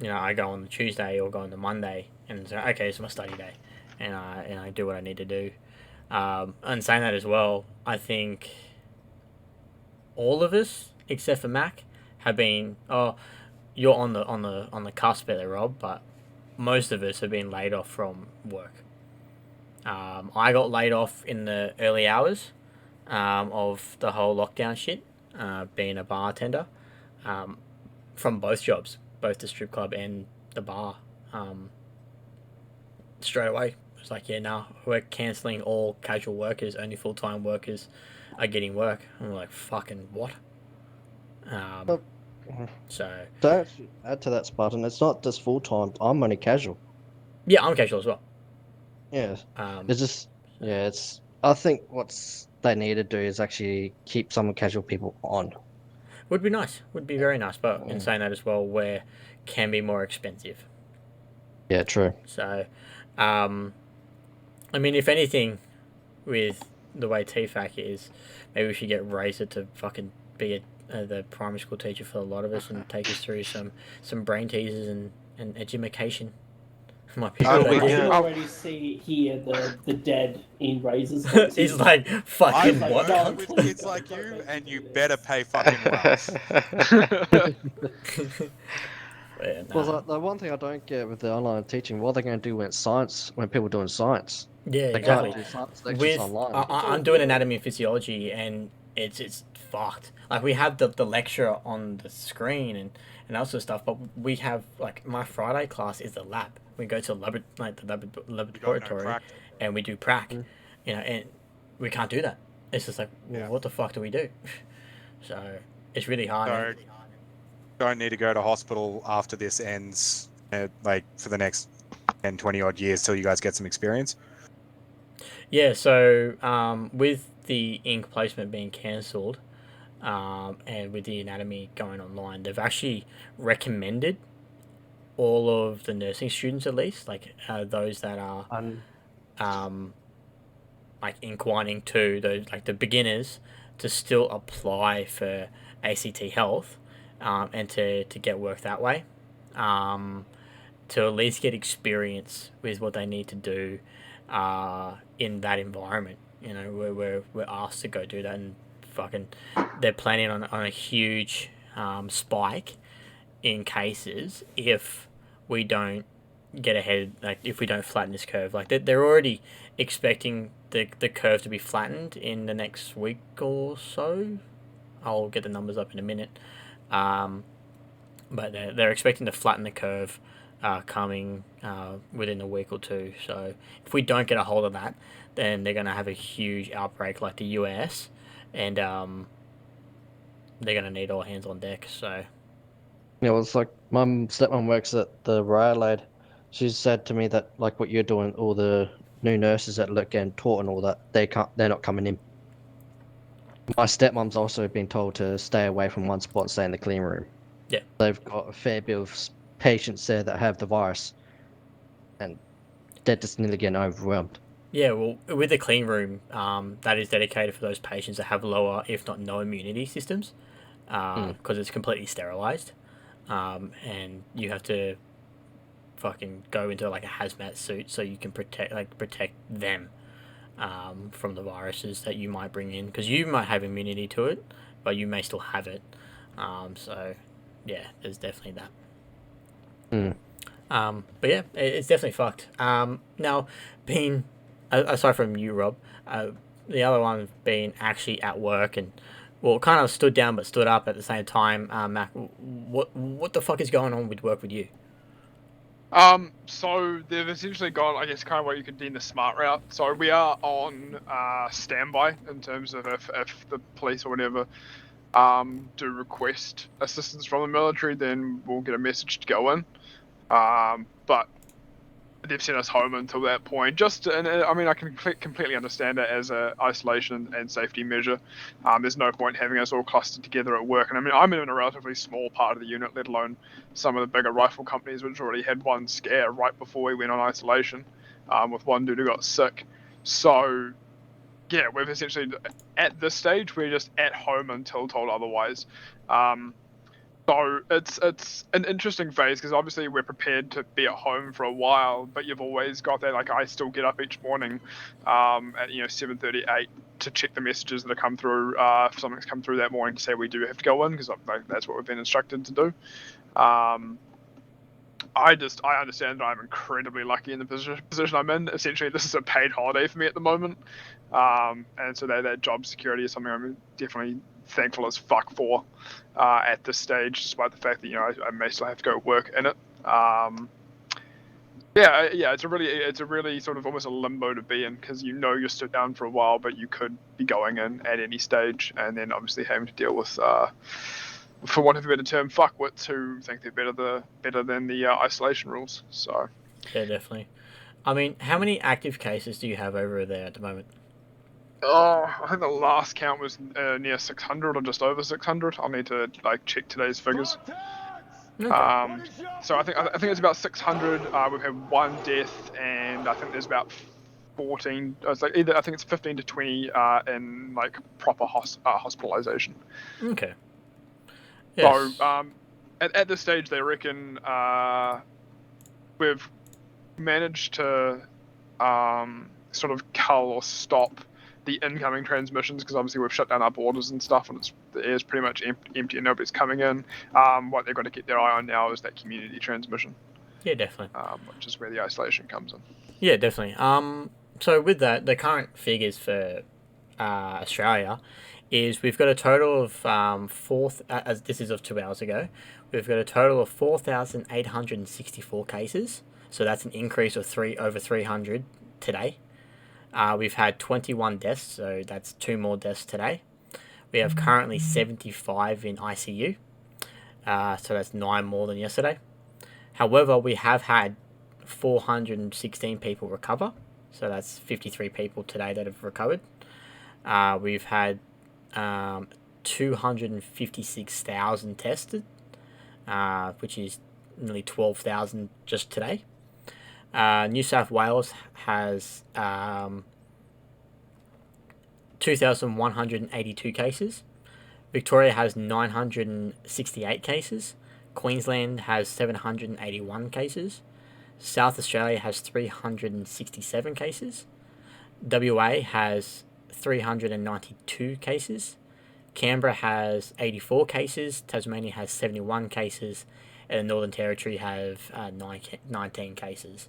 go on the Tuesday or go on the Monday, and say, okay, it's my study day, and I do what I need to do. And saying that as well, I think all of us, except for Mac, have been, oh, you're on the cusp there, Rob, but most of us have been laid off from work. I got laid off in the early hours of the whole lockdown shit, being a bartender, from both jobs, both the strip club and the bar. Straight away, it's like, yeah, no, we're cancelling all casual workers, only full-time workers are getting work. I'm like, fucking what? So To actually add to that, Spartan, it's not just full time. I'm only casual. yeah, I'm casual as well. Yeah, it's just it's. I think what's they need to do is actually keep some casual people on. Would be nice, would be very nice, but in saying that as well, where can be more expensive. Yeah, true. So, I mean, if anything, with the way TFAC is, maybe we should get Razor to fucking be the primary school teacher for a lot of us and take us through some brain teasers and education. Might be a Oh, good we I idea. can already see here the dead in Razor's. He's like, fucking I what? don't- with kids like you, and you better pay fucking well. Yeah, Well, nah. the one thing I don't get with the online teaching, what are they going to do when it's science, when people are doing science? Yeah, They exactly. can't do science lectures With online. I'm doing anatomy and physiology, and it's fucked. Like, we have the lecture on the screen and that sort of stuff, but we have, like, my Friday class is the lab. We go to the laboratory practice. and we do prac, you know, and we can't do that. It's just like, well, Yeah. what the fuck do we do? So it's really hard. So, don't need to go to hospital after this ends, like for the next 10, 20 odd years till you guys get some experience. Yeah, so with the ink placement being cancelled, and with the anatomy going online, they've actually recommended all of the nursing students, at least, like those that are like inquiring to those, like the beginners, to still apply for ACT Health, and to get work that way, to at least get experience with what they need to do in that environment. You know, we're asked to go do that, and fucking they're planning on a huge spike in cases if we don't get ahead, like if we don't flatten this curve. Like they're already expecting the curve to be flattened in the next week or so. I'll get the numbers up in a minute. But they're expecting to flatten the curve coming within a week or two. So if we don't get a hold of that, then they're going to have a huge outbreak like the US, and they're going to need all hands on deck. So Yeah, well, it's like my stepmom works at the Royal Aid. She said to me that, like what you're doing, all the new nurses that look getting taught and all that, they're not coming in. My stepmom's also been told to stay away from one spot and stay in the clean room. Yeah. They've got a fair bit of patients there that have the virus, and they're just nearly getting overwhelmed. yeah, well, with the clean room, that is dedicated for those patients that have lower, if not no, immunity systems, because it's completely sterilized, and you have to fucking go into like a hazmat suit so you can protect them from the viruses that you might bring in, because you might have immunity to it, but you may still have it. So yeah, there's definitely that. But yeah, it's definitely fucked. Now, being aside from you, Rob, the other one being actually at work and, well, kind of stood down but stood up at the same time. Mac, what the fuck is going on with work with you? So they've essentially gone, I guess, kind of what you could deem the smart route. So we are on standby in terms of if the police or whatever do request assistance from the military, then we'll get a message to go in. But they've sent us home until that point. And I mean, I can completely understand it as a isolation and safety measure. There's no point having us all clustered together at work. And I mean, I'm in a relatively small part of the unit, let alone some of the bigger rifle companies, which already had one scare right before we went on isolation, with one dude who got sick. So yeah, we've essentially, at this stage, we're just at home until told otherwise. So it's an interesting phase because obviously we're prepared to be at home for a while, but you've always got that. Like I still get up each morning, at 7:38 to check the messages that have come through. If something's come through that morning to say we do have to go in because like, that's what we've been instructed to do. I understand that I'm incredibly lucky in the position I'm in. Essentially, this is a paid holiday for me at the moment, and so that job security is something I'm definitely thankful as fuck for at this stage, despite the fact that I may still have to go work in it. It's a really sort of almost a limbo to be in because you're stood down for a while, but you could be going in at any stage, and then obviously having to deal with. For want of a better term, fuckwits who think they're better than the isolation rules. So. Yeah, definitely. I mean, how many active cases do you have over there at the moment? Oh, I think the last count was near 600 or just over 600. I'll need to check today's figures. Okay. So I think it's about 600. We've had one death, and I think there's about 14. It's I think it's 15 to 20 in proper hospitalization. Okay. Yes. So at this stage, they reckon we've managed to sort of cull or stop the incoming transmissions because obviously we've shut down our borders and stuff, and the air's pretty much empty and nobody's coming in. What they're going to get their eye on now is that community transmission. Yeah, definitely. Which is where the isolation comes in. Yeah, definitely. So with that, the current figures for Australia is we've got a total of as this is of 2 hours ago, we've got a total of 4,864 cases. So that's an increase of over 300 today. We've had 21 deaths, so that's 2 more deaths today. We have currently 75 in ICU, so that's 9 more than yesterday. However, we have had 416 people recover, so that's 53 people today that have recovered. We've had 256,000 tested, which is nearly 12,000 just today. New South Wales has 2,182 cases. Victoria has 968 cases. Queensland has 781 cases. South Australia has 367 cases. WA has 392 cases. Canberra has 84 cases. Tasmania has 71 cases. And the Northern Territory have 19 cases.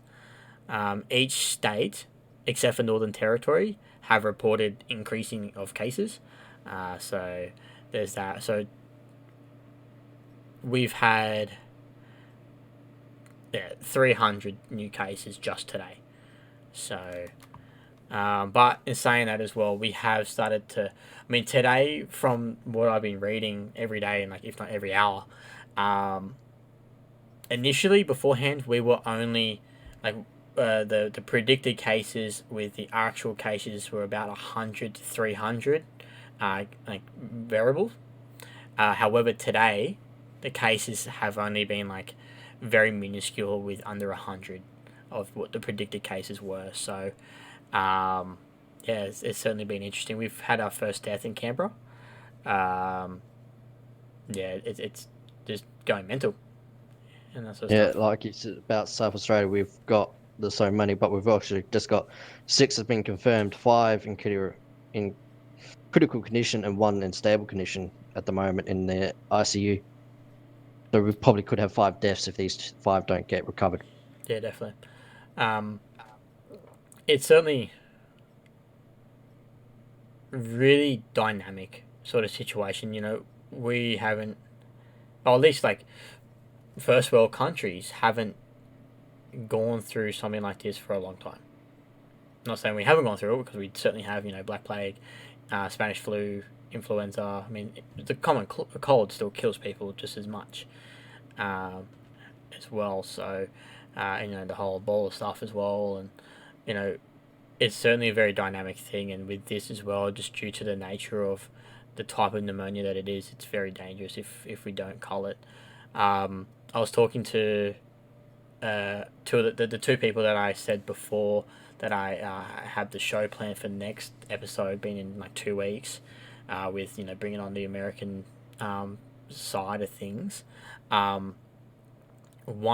Each state, except for Northern Territory, have reported increasing of cases. So there's that. So we've had 300 new cases just today. So, but in saying that as well, we have started to. I mean, today, from what I've been reading every day and if not every hour, initially beforehand we were only the predicted cases with the actual cases were about 100 to 300 variables. However, today the cases have only been very minuscule with under 100 of what the predicted cases were. So it's certainly been interesting. We've had our first death in Canberra. It's just going mental. And that sort of stuff. Like it's about South Australia, we've got the so many, but we've actually just got 6 has been confirmed, 5 in critical condition and 1 in stable condition at the moment in the ICU. So we probably could have 5 deaths if these 5 don't get recovered. Yeah, definitely. It's certainly really dynamic sort of situation. We haven't, or at least first world countries haven't gone through something like this for a long time. I'm not saying we haven't gone through it, because we certainly have, Black Plague, Spanish flu, influenza. I mean, the common cold still kills people just as much as well. So, the whole Ebola stuff as well. And, it's certainly a very dynamic thing. And with this as well, just due to the nature of the type of pneumonia that it is, it's very dangerous if we don't cull it. I was talking to the 2 people that I said before that I have the show planned for next episode being in 2 weeks, with bringing on the American side of things. One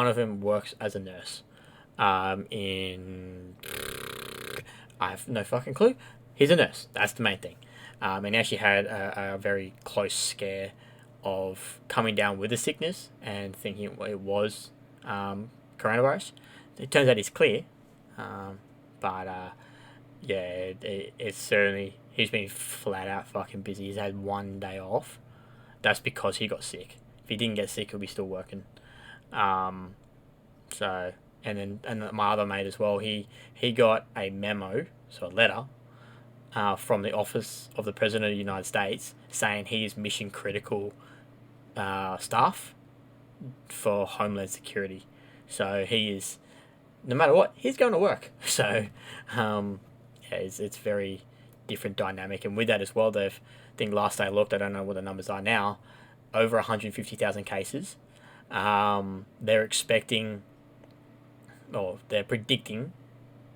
of them works as a nurse. In I have no fucking clue. He's a nurse. That's the main thing. And actually had a very close scare of coming down with a sickness and thinking it was coronavirus. It turns out he's clear. It's certainly, he's been flat out fucking busy. He's had 1 day off. That's because he got sick. If he didn't get sick, he'll be still working. And my other mate as well, he got a memo, so a letter, from the office of the President of the United States saying he is mission critical staff for Homeland Security. So he is, no matter what, he's going to work. So it's very different dynamic. And with that as well, I think last I looked, I don't know what the numbers are now, over 150,000 cases. They're expecting, or they're predicting,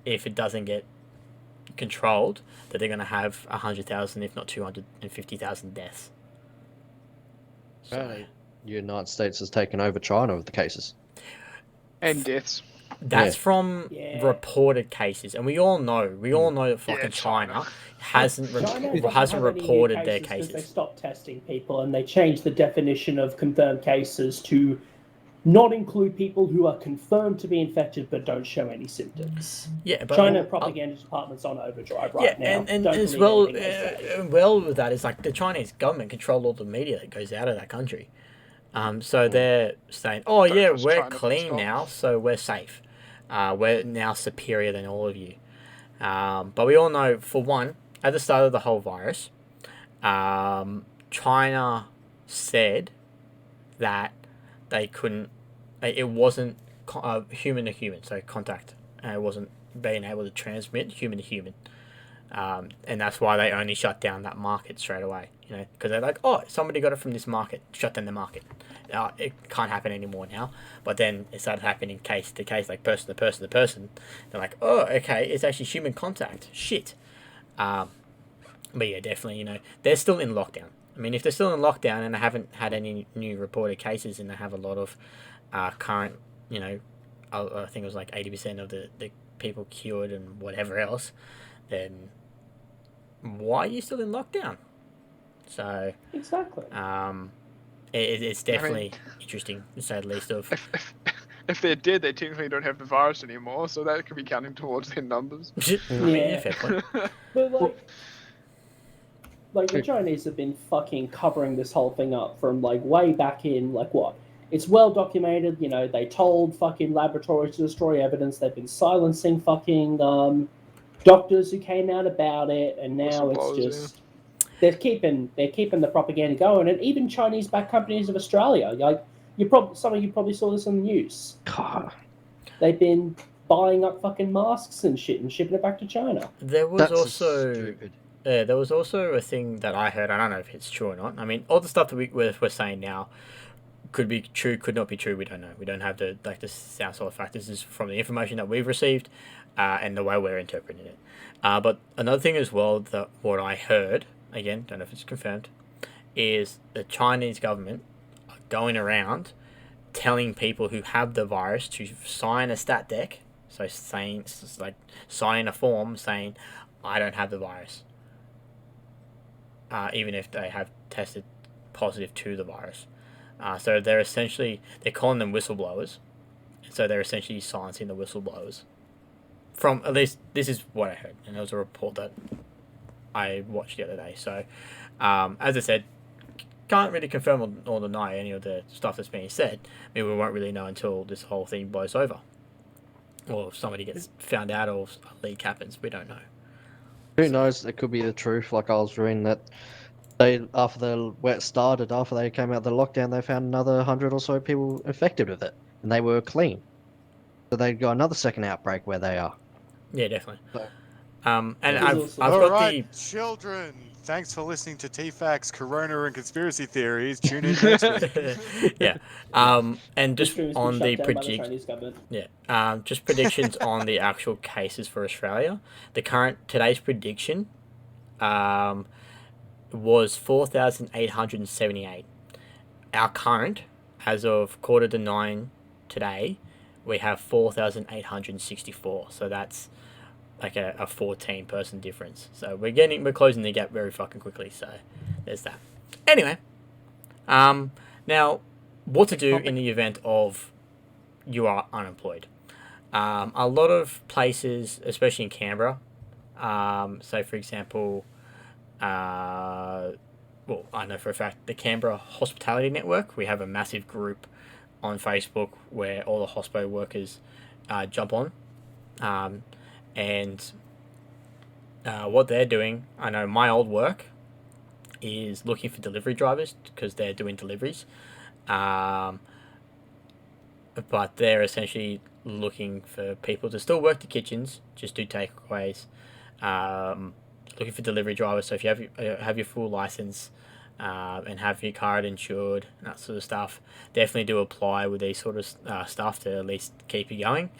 if it doesn't get controlled, that they're going to have 100,000, if not 250,000 deaths. So, the United States has taken over China with the cases. And deaths. That's from reported cases, and we all know that fucking China hasn't reported their cases. They stopped testing people, and they changed the definition of confirmed cases to not include people who are confirmed to be infected but don't show any symptoms. Yeah, but China propaganda department's on overdrive right now. And as well, with that is like the Chinese government control all the media that goes out of that country. So they're saying, "Oh yeah, we're clean now, so we're safe. We're now superior than all of you." But we all know, for one, at the start of the whole virus, China said that they couldn't. It wasn't human to human, so contact. It wasn't being able to transmit human to human. And that's why they only shut down that market straight away. Because they're like, oh, somebody got it from this market, shut down the market. It can't happen anymore now. But then it started happening case to case, like person to person to person. They're like, oh, okay, it's actually human contact. Shit. But yeah, definitely, they're still in lockdown. I mean, if they're still in lockdown and they haven't had any new reported cases and they have a lot of current, I think it was like 80% of the people cured and whatever else, then why are you still in lockdown? So exactly. It's definitely interesting, to say the least. Of if they're dead, they technically don't have the virus anymore, so that could be counting towards their numbers. Yeah, fair point. But like the Chinese have been fucking covering this whole thing up from like way back in what? It's well documented. They told fucking laboratories to destroy evidence. They've been silencing fucking doctors who came out about it, and now it's just they're keeping the propaganda going. And even Chinese-backed companies of Australia, like some of you probably saw this on the news. God. They've been buying up fucking masks and shit and shipping it back to China. There was also a thing that I heard. I don't know if it's true or not. I mean, all the stuff that we're saying now could be true, could not be true. We don't know. We don't have the sound solid fact. This is from the information that we've received and the way we're interpreting it. But another thing as well, that what I heard, again, don't know if it's confirmed, is the Chinese government are going around telling people who have the virus to sign a stat deck. So sign a form saying, I don't have the virus. Even if they have tested positive to the virus. So they're calling them whistleblowers. So they're essentially silencing the whistleblowers. From, at least, this is what I heard. And it was a report that I watched the other day. So, as I said, can't really confirm or deny any of the stuff that's being said. I mean, we won't really know until this whole thing blows over. Or if somebody gets found out or a leak happens. We don't know. Who knows? It could be the truth. Like I was reading that after the wet started, after they came out of the lockdown, they found another 100 or so people infected with it, and they were clean. So they got another second outbreak where they are. Yeah, definitely. So, and I've All got right, children. Thanks for listening to TFAC's Corona and Conspiracy Theories. Tune in next week. Yeah. And just on the just predictions on the actual cases for Australia. Today's prediction was 4,878. our current, as of 8:45 today, we have 4,864. So that's like a 14 person difference. So we're closing the gap very fucking quickly. So there's that. Anyway, now what to do in the event of you are unemployed. A lot of places, especially in Canberra, so for example, well, I know for a fact the Canberra Hospitality Network, we have a massive group on Facebook where all the hospo workers jump on. And what they're doing, I know my old work is looking for delivery drivers because they're doing deliveries. But they're essentially looking for people to still work the kitchens, just do takeaways. Looking for delivery drivers. So if you have your full license and have your card insured, and that sort of stuff, definitely do apply with these sort of stuff to at least keep you going.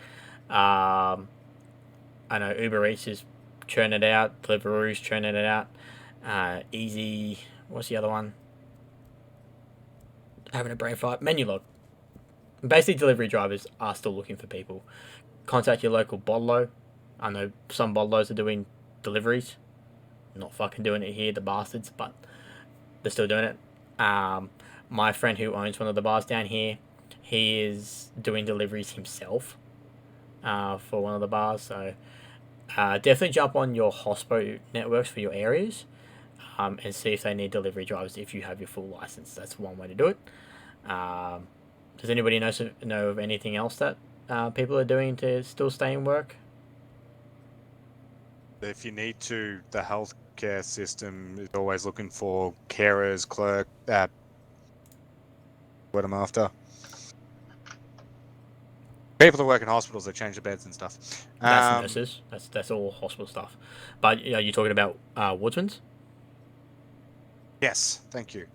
I know Uber Eats is churning it out, Deliveroo's churning it out. Easy, what's the other one? Having a brain fart. Menulog. Basically, delivery drivers are still looking for people. Contact your local bottle-o. I know some bottle-os are doing deliveries. Not fucking doing it here, the bastards, but they're still doing it. My friend who owns one of the bars down here, he is doing deliveries himself for one of the bars. So definitely jump on your hospo networks for your areas and see if they need delivery drivers if you have your full license. That's one way to do it. Does anybody know of anything else that people are doing to still stay in work? If you need to, the healthcare system is always looking for carers, clerk, what I'm after. People that work in hospitals, they change the beds and stuff. That's nurses. That's all hospital stuff. But are you talking about woodsmans? Yes, thank you.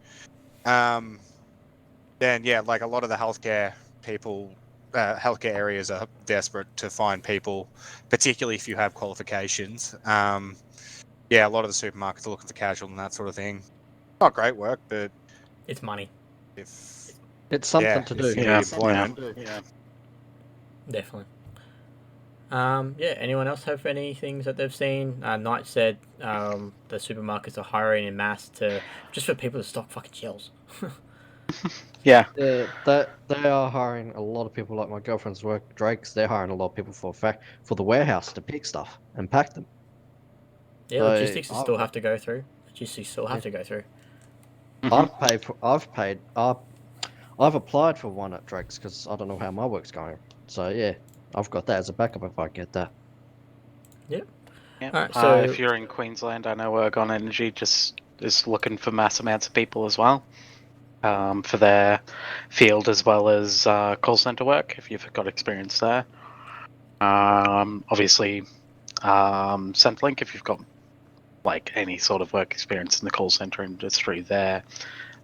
Then yeah, like a lot of the healthcare people, healthcare areas are desperate to find people, particularly if you have qualifications. Yeah, a lot of the supermarkets are looking for casual and that sort of thing. Not great work, but it's money. It's something to do. If you need employment. Yeah. Definitely. Yeah, anyone else have any things that they've seen? Knight said the supermarkets are hiring en masse just for people to stock fucking shells. Yeah. They are hiring a lot of people, like my girlfriend's work, Drake's. They're hiring a lot of people for the warehouse to pick stuff and pack them. Yeah, So logistics still have to go through. I've applied for one at Drake's because I don't know how my work's going. So yeah, I've got that as a backup if I get that. Yep. Yeah. Alright, so if you're in Queensland, I know Ergon Energy just is looking for mass amounts of people as well, for their field as well as call center work. If you've got experience there, obviously, Centrelink. If you've got like any sort of work experience in the call center industry, they're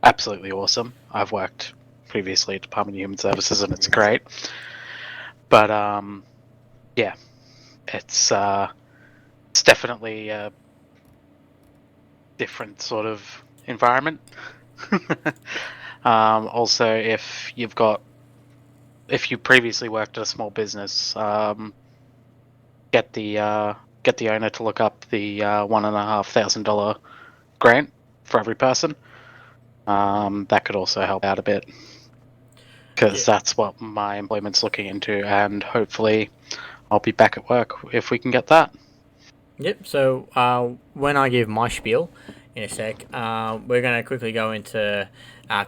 absolutely awesome. I've worked previously at Department of Human Services, and it's great. But yeah, it's definitely a different sort of environment. Also, if you previously worked at a small business, get the owner to look up the $1,500 grant for every person. That could also help out a bit, because that's what my employment's looking into, and hopefully I'll be back at work if we can get that. Yep, so when I give my spiel in a sec, we're going to quickly go into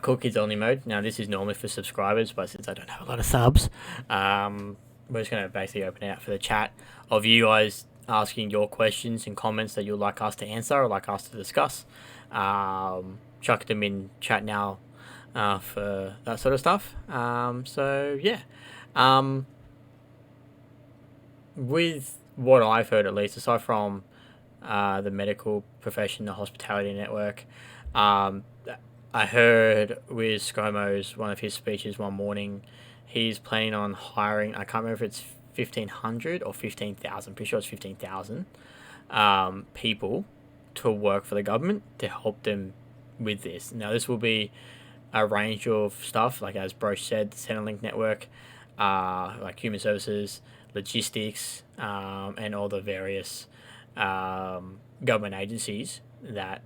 Cool Kids Only mode. Now, this is normally for subscribers, but since I don't have a lot of subs, we're just going to basically open it out for the chat of you guys asking your questions and comments that you'd like us to answer or like us to discuss. Chuck them in chat now for that sort of stuff. So, yeah. With what I've heard, at least, aside from the medical profession, the hospitality network, I heard with ScoMo's one of his speeches one morning, he's planning on hiring, I can't remember if it's 1,500 or 15,000, pretty sure it's 15,000 people to work for the government to help them with this. Now, this will be a range of stuff, like as Broche said, the Centrelink network, like human services, logistics, and all the various government agencies that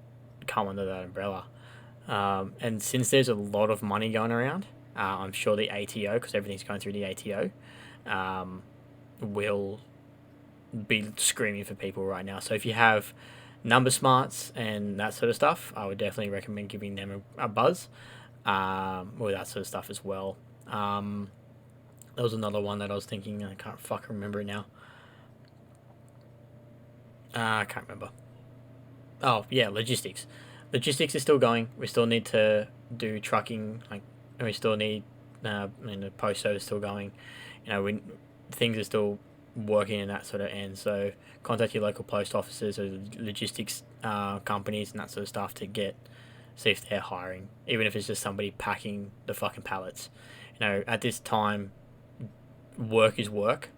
come under that umbrella. And since there's a lot of money going around, I'm sure the ATO, because everything's going through the ATO, will be screaming for people right now. So if you have number smarts and that sort of stuff, I would definitely recommend giving them a buzz with that sort of stuff as well. There was another one that I was thinking, I can't fucking remember it now. I can't remember. Oh, yeah, logistics. Logistics is still going. We still need to do trucking, and we still need, the post service still going. Things are still working in that sort of end. So contact your local post offices or logistics companies and that sort of stuff to see if they're hiring, even if it's just somebody packing the fucking pallets. At this time, work is work,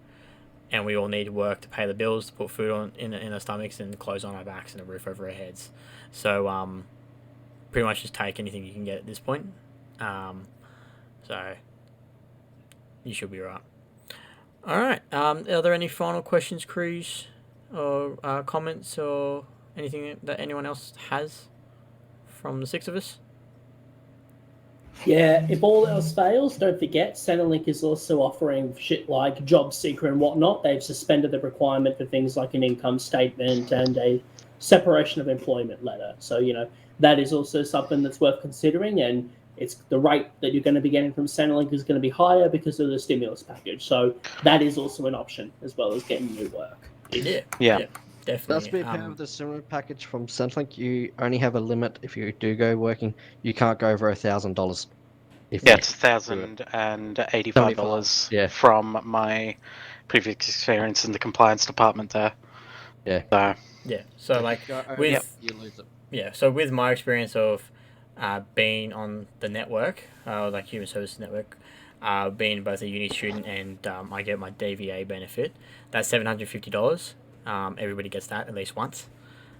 and we all need work to pay the bills, to put food in our stomachs and clothes on our backs and a roof over our heads. So pretty much just take anything you can get at this point. So you should be right. All right. Are there any final questions, crews, or comments, or anything that anyone else has from the six of us? Yeah, if all else fails, don't forget, Centrelink is also offering shit like job seeker and whatnot. They've suspended the requirement for things like an income statement and a separation of employment letter. So, that is also something that's worth considering, and it's the rate that you're going to be getting from Centrelink is going to be higher because of the stimulus package. So that is also an option, as well as getting new work. Yeah, definitely. That's to be part of the similar package from Centrelink. You only have a limit if you do go working. You can't go over $1,000. Yeah, it's $1,085 from my previous experience in the compliance department there. Yeah. So like with you lose it. Yeah, so with my experience of being on the network, like human services network, being both a uni student and I get my DVA benefit, that's $750. Everybody gets that at least once.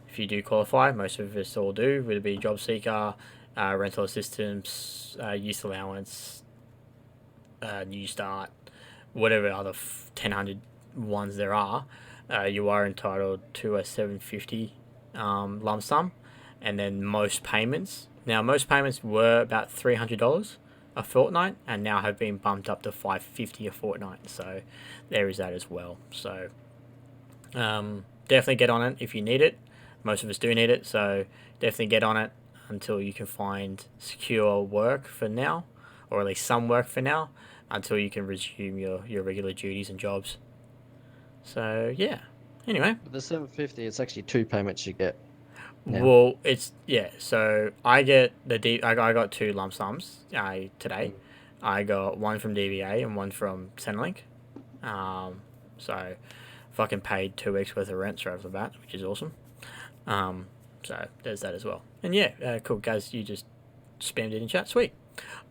If you do qualify, most of us all do, whether it be job seeker, rental assistance, youth allowance, new start, whatever other 1,000 ones there are, you are entitled to a $750 lump sum. And then most payments were about $300 a fortnight, and now have been bumped up to $550 a fortnight. So there is that as well. So definitely get on it if you need it. Most of us do need it, so definitely get on it until you can find secure work for now, or at least some work for now, until you can resume your regular duties and jobs. So yeah. Anyway, With the $750, it's actually 2 payments you get. now. well, so I get I got 2 lump sums today. I got one from DVA and one from Centrelink. So fucking paid 2 weeks worth of rent straight off the bat, which is awesome. So there's that as well. And yeah, cool guys, you just spammed it in chat. Sweet.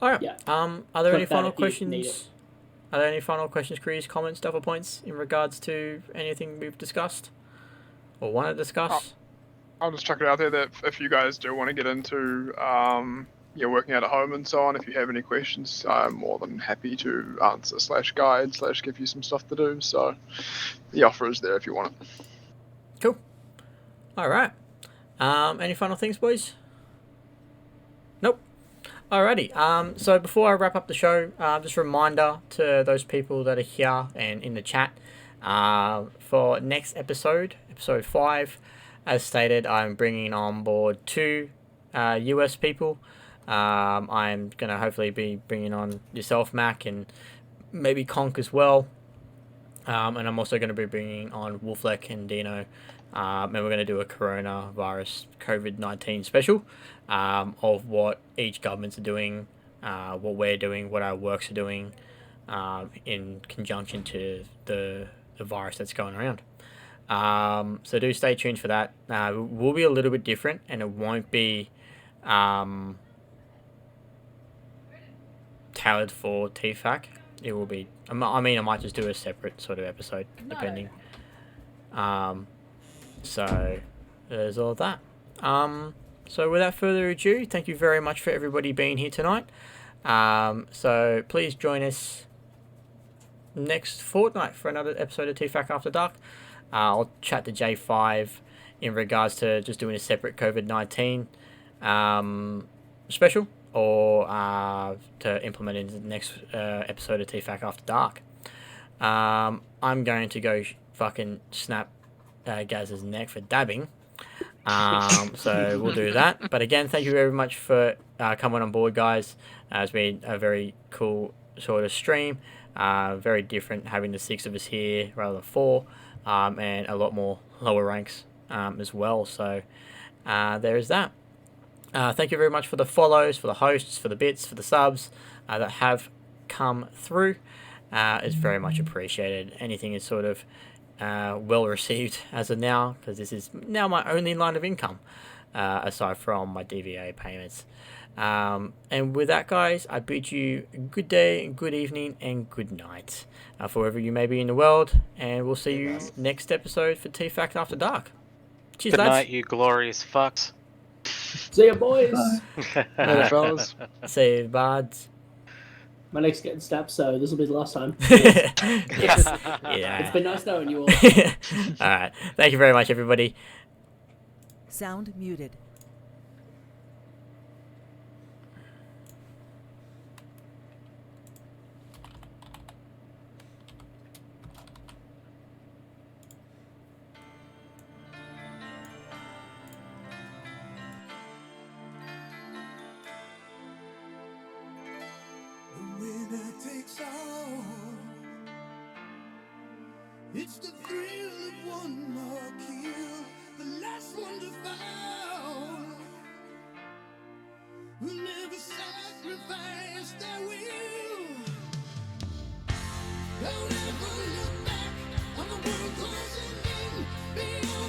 All right. Yeah. Are there any Click that final if you need questions? Are there any final questions, queries, comments, stuff, or points in regards to anything we've discussed or want to discuss? I'll just chuck it out there that if you guys do want to get into working out at home and so on, if you have any questions, I'm more than happy to answer /guide / give you some stuff to do. So the offer is there if you want it. Cool. All right. Any final things, boys? Nope. Alrighty. So before I wrap up the show, just a reminder to those people that are here and in the chat, for next episode 5, as stated, I'm bringing on board 2 US people. I'm going to hopefully be bringing on yourself, Mac, and maybe Conk as well. And I'm also going to be bringing on Wolflek and Dino. And we're going to do a coronavirus COVID-19 special of what each governments are doing, what we're doing, what our works are doing in conjunction to the virus that's going around. So do stay tuned for that. It will be a little bit different, and it won't be tailored for TFAC. It will be, I might just do a separate sort of episode, depending. So there's all that. So without further ado, thank you very much for everybody being here tonight. So please join us next fortnight for another episode of TFAC After Dark. I'll chat to J5 in regards to just doing a separate COVID-19 special, or to implement into the next episode of TFAC After Dark. I'm going to go fucking snap Gaz's neck for dabbing. So we'll do that. But again, thank you very much for coming on board, guys. It's been a very cool sort of stream. Very different having the 6 of us here rather than 4, and a lot more lower ranks as well. So there is that. Thank you very much for the follows, for the hosts, for the bits, for the subs that have come through. It's very much appreciated. Anything is sort of well received as of now, because this is now my only line of income aside from my DVA payments. And with that, guys, I bid you good day, good evening, and good night for wherever you may be in the world. And we'll see you next episode for TFAC After Dark. Cheers, Good lads. night, you glorious fucks. See ya, boys. Later, fellas. See you, buds. My neck's getting stabbed, so this will be the last time. Yes. Yeah. It's been nice knowing you all. All right. Thank you very much, everybody. Sound muted. It's the thrill of one more kill, the last one to fall. Who never sacrifice their will. Don't ever look back on the world closing in. Beyond